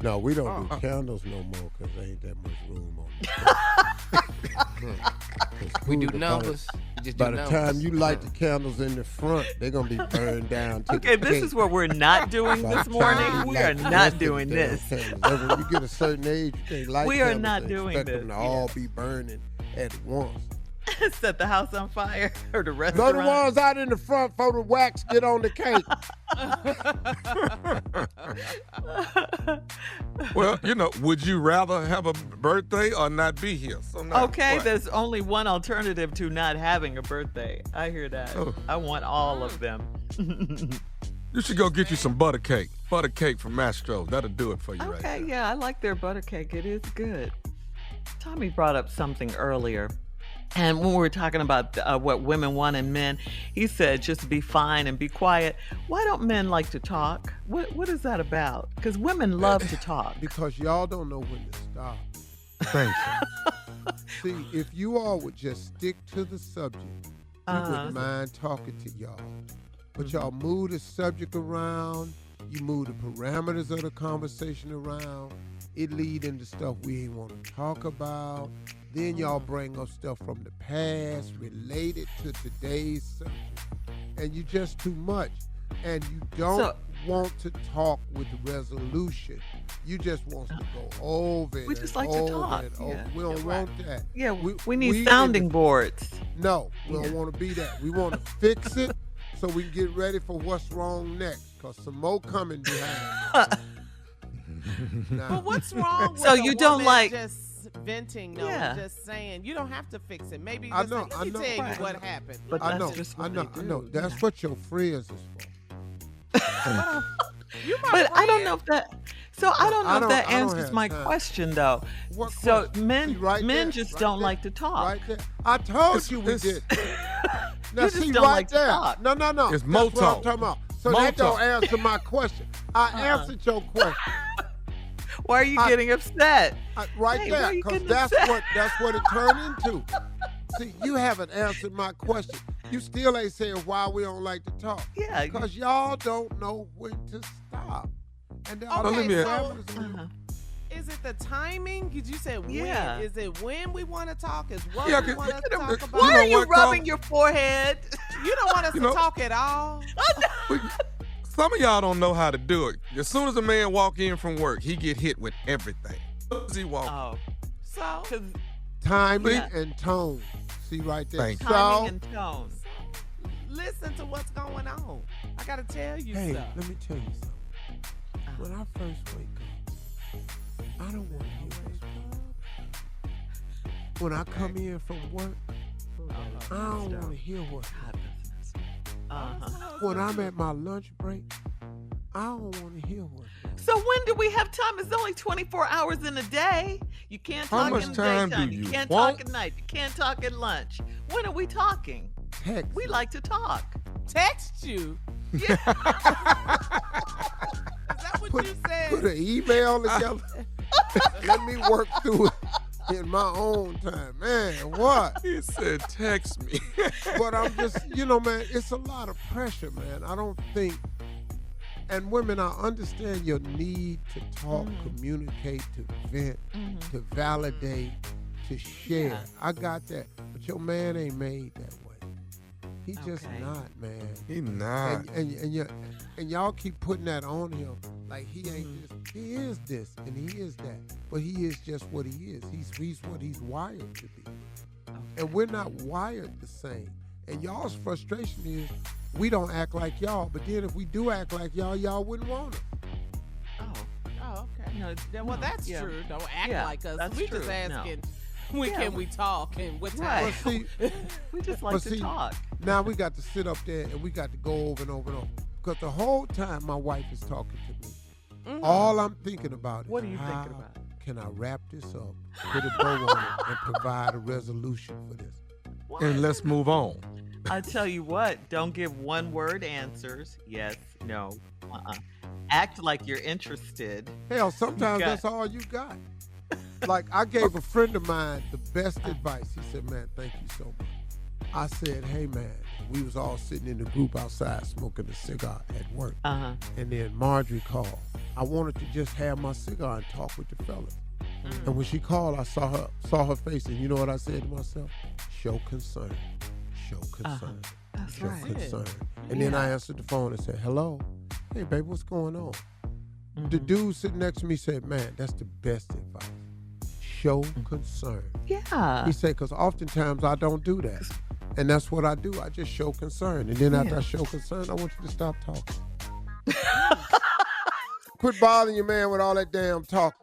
No, we don't do candles no more because there ain't that much room on the We do numbers. By the time you light the candles in the front, they're going to be burned down. Okay, this is what we're not doing this morning. We are not doing this. When you get a certain age, you can't light We are not doing expect this. them to all be burning at once. Set the house on fire or the restaurant. No, the ones out in the front for the wax get on the cake. Well, would you rather have a birthday or not be here? So there's only one alternative to not having a birthday. I hear that. Oh. I want all of them. You should go get you some butter cake. Butter cake from Mastro's. That'll do it for you right there. Okay, yeah, I like their butter cake. It is good. Tommy brought up something earlier. And when we were talking about what women want in men, he said just be fine and be quiet. Why don't men like to talk? What is that about? Because women love to talk. Because y'all don't know when to stop. Thank you. See, if you all would just stick to the subject, we wouldn't mind talking to y'all. But y'all move the subject around. You move the parameters of the conversation around. It lead into stuff we ain't want to talk about. Then y'all bring up stuff from the past related to today's subject. And you just too much. And you don't want to talk with resolution. You just want to go over it. We just like to talk. Yeah, we don't want that. Yeah, we need sounding boards. No, we don't want to be that. We want to fix it so we can get ready for what's wrong next. Because some more coming behind. But what's wrong with so you don't like venting. No, Yeah. just saying you don't have to fix it. Maybe I just know, let me tell you Right. what happened. But I that's know, just I what know, they I know. do. That's what your friends is for. You my But I don't friend. know if that. So I don't know if that I don't answers have my time. question though. What So question? men See, right men there, just right don't there, like to talk. Right there. I told you we it's- did. Now You just see don't right like to there. talk. No. It's That's mo what I'm talk. talking about. So Mo that don't talk. answer my question. I answered your question. Why are you I- getting upset? Right Hey, why there, are you because getting that's upset? what it turned into. See, you haven't answered my question. You still ain't saying why we don't like to talk. Yeah. Because y'all don't know when to stop. And then all Okay, these so- families- Uh-huh. Is it the timing? Because you said when. Yeah. Is it when we want to talk? Is what Yeah, we 'cause want to look at them- talk about? Why know are you what, rubbing Carl? your forehead? You don't want us You to know- talk at all? Some of y'all don't know how to do it. As soon as a man walk in from work, he get hit with everything. As soon as he walk, Oh, So, 'cause timing Yeah. and tone. See right there. Thank you. timing So, and tone. listen to what's going on. I got to tell you hey, stuff. let me tell you something. When I first wake up, I don't want to hear what's wrong. When I come in from work, I don't want to hear what's wrong. Uh-huh. When I'm at my lunch break, I don't want to hear what's wrong. So when do we have time? It's only 24 hours in a day. You can't How talk much in the time do daytime. you can't want? talk at night. You can't talk at lunch. When are we talking? Text. We like to talk. Text you. Yeah. Is that what you said? Put an email together. Let me work through it in my own time. Man, what? he said, "Text me." But I'm just, man, it's a lot of pressure, man. I don't think, and women, I understand your need to talk, communicate, to vent, to validate, to share. Yeah. I got that. But your man ain't made that way. He just Okay. not, man. He not. And y'all keep putting that on him like he ain't this. He is this and he is that. But he is just what he is. He's what he's wired to be. And we're not wired the same. And y'all's frustration is we don't act like y'all. But then if we do act like y'all wouldn't want it. Oh, okay. No, Well, no, that's yeah. true. Don't act Yeah, like us. that's We true. just No. asking when Yeah, can we talk and what Right. time. But see, We just like But to see, talk. now we got to sit up there and we got to go over and over and over. Because the whole time my wife is talking to me, all I'm thinking about is What are you how thinking about? can I wrap this up, put a bow on it, and provide a resolution for this. And let's move on. I tell you what, don't give one-word answers. Yes, no, Act like you're interested. Hell, sometimes got- that's all you got. Like, I gave a friend of mine the best advice. He said, man, thank you so much. I said, hey, man, we was all sitting in the group outside smoking a cigar at work. Uh-huh. And then Marjorie called. I wanted to just have my cigar and talk with the fellas. And when she called, I saw her face, and you know what I said to myself? Show concern. Show concern. That's Show right. concern. And then I answered the phone and said, hello. Hey, baby, what's going on? The dude sitting next to me said, man, that's the best advice. Show concern. Yeah. He said, because oftentimes I don't do that. And that's what I do. I just show concern. And then after I show concern, I want you to stop talking. Quit bothering your man with all that damn talk.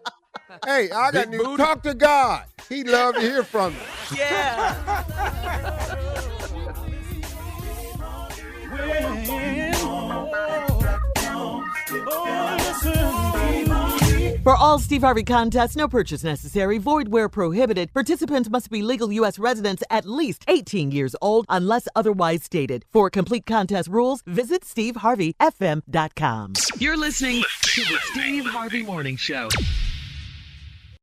Hey, I got Big news. booty. Talk to God. He'd love to hear from you. Yeah. For all Steve Harvey contests, no purchase necessary, void where prohibited. Participants must be legal U.S. residents at least 18 years old unless otherwise stated. For complete contest rules, visit steveharveyfm.com. You're listening to the Steve Harvey Morning Show.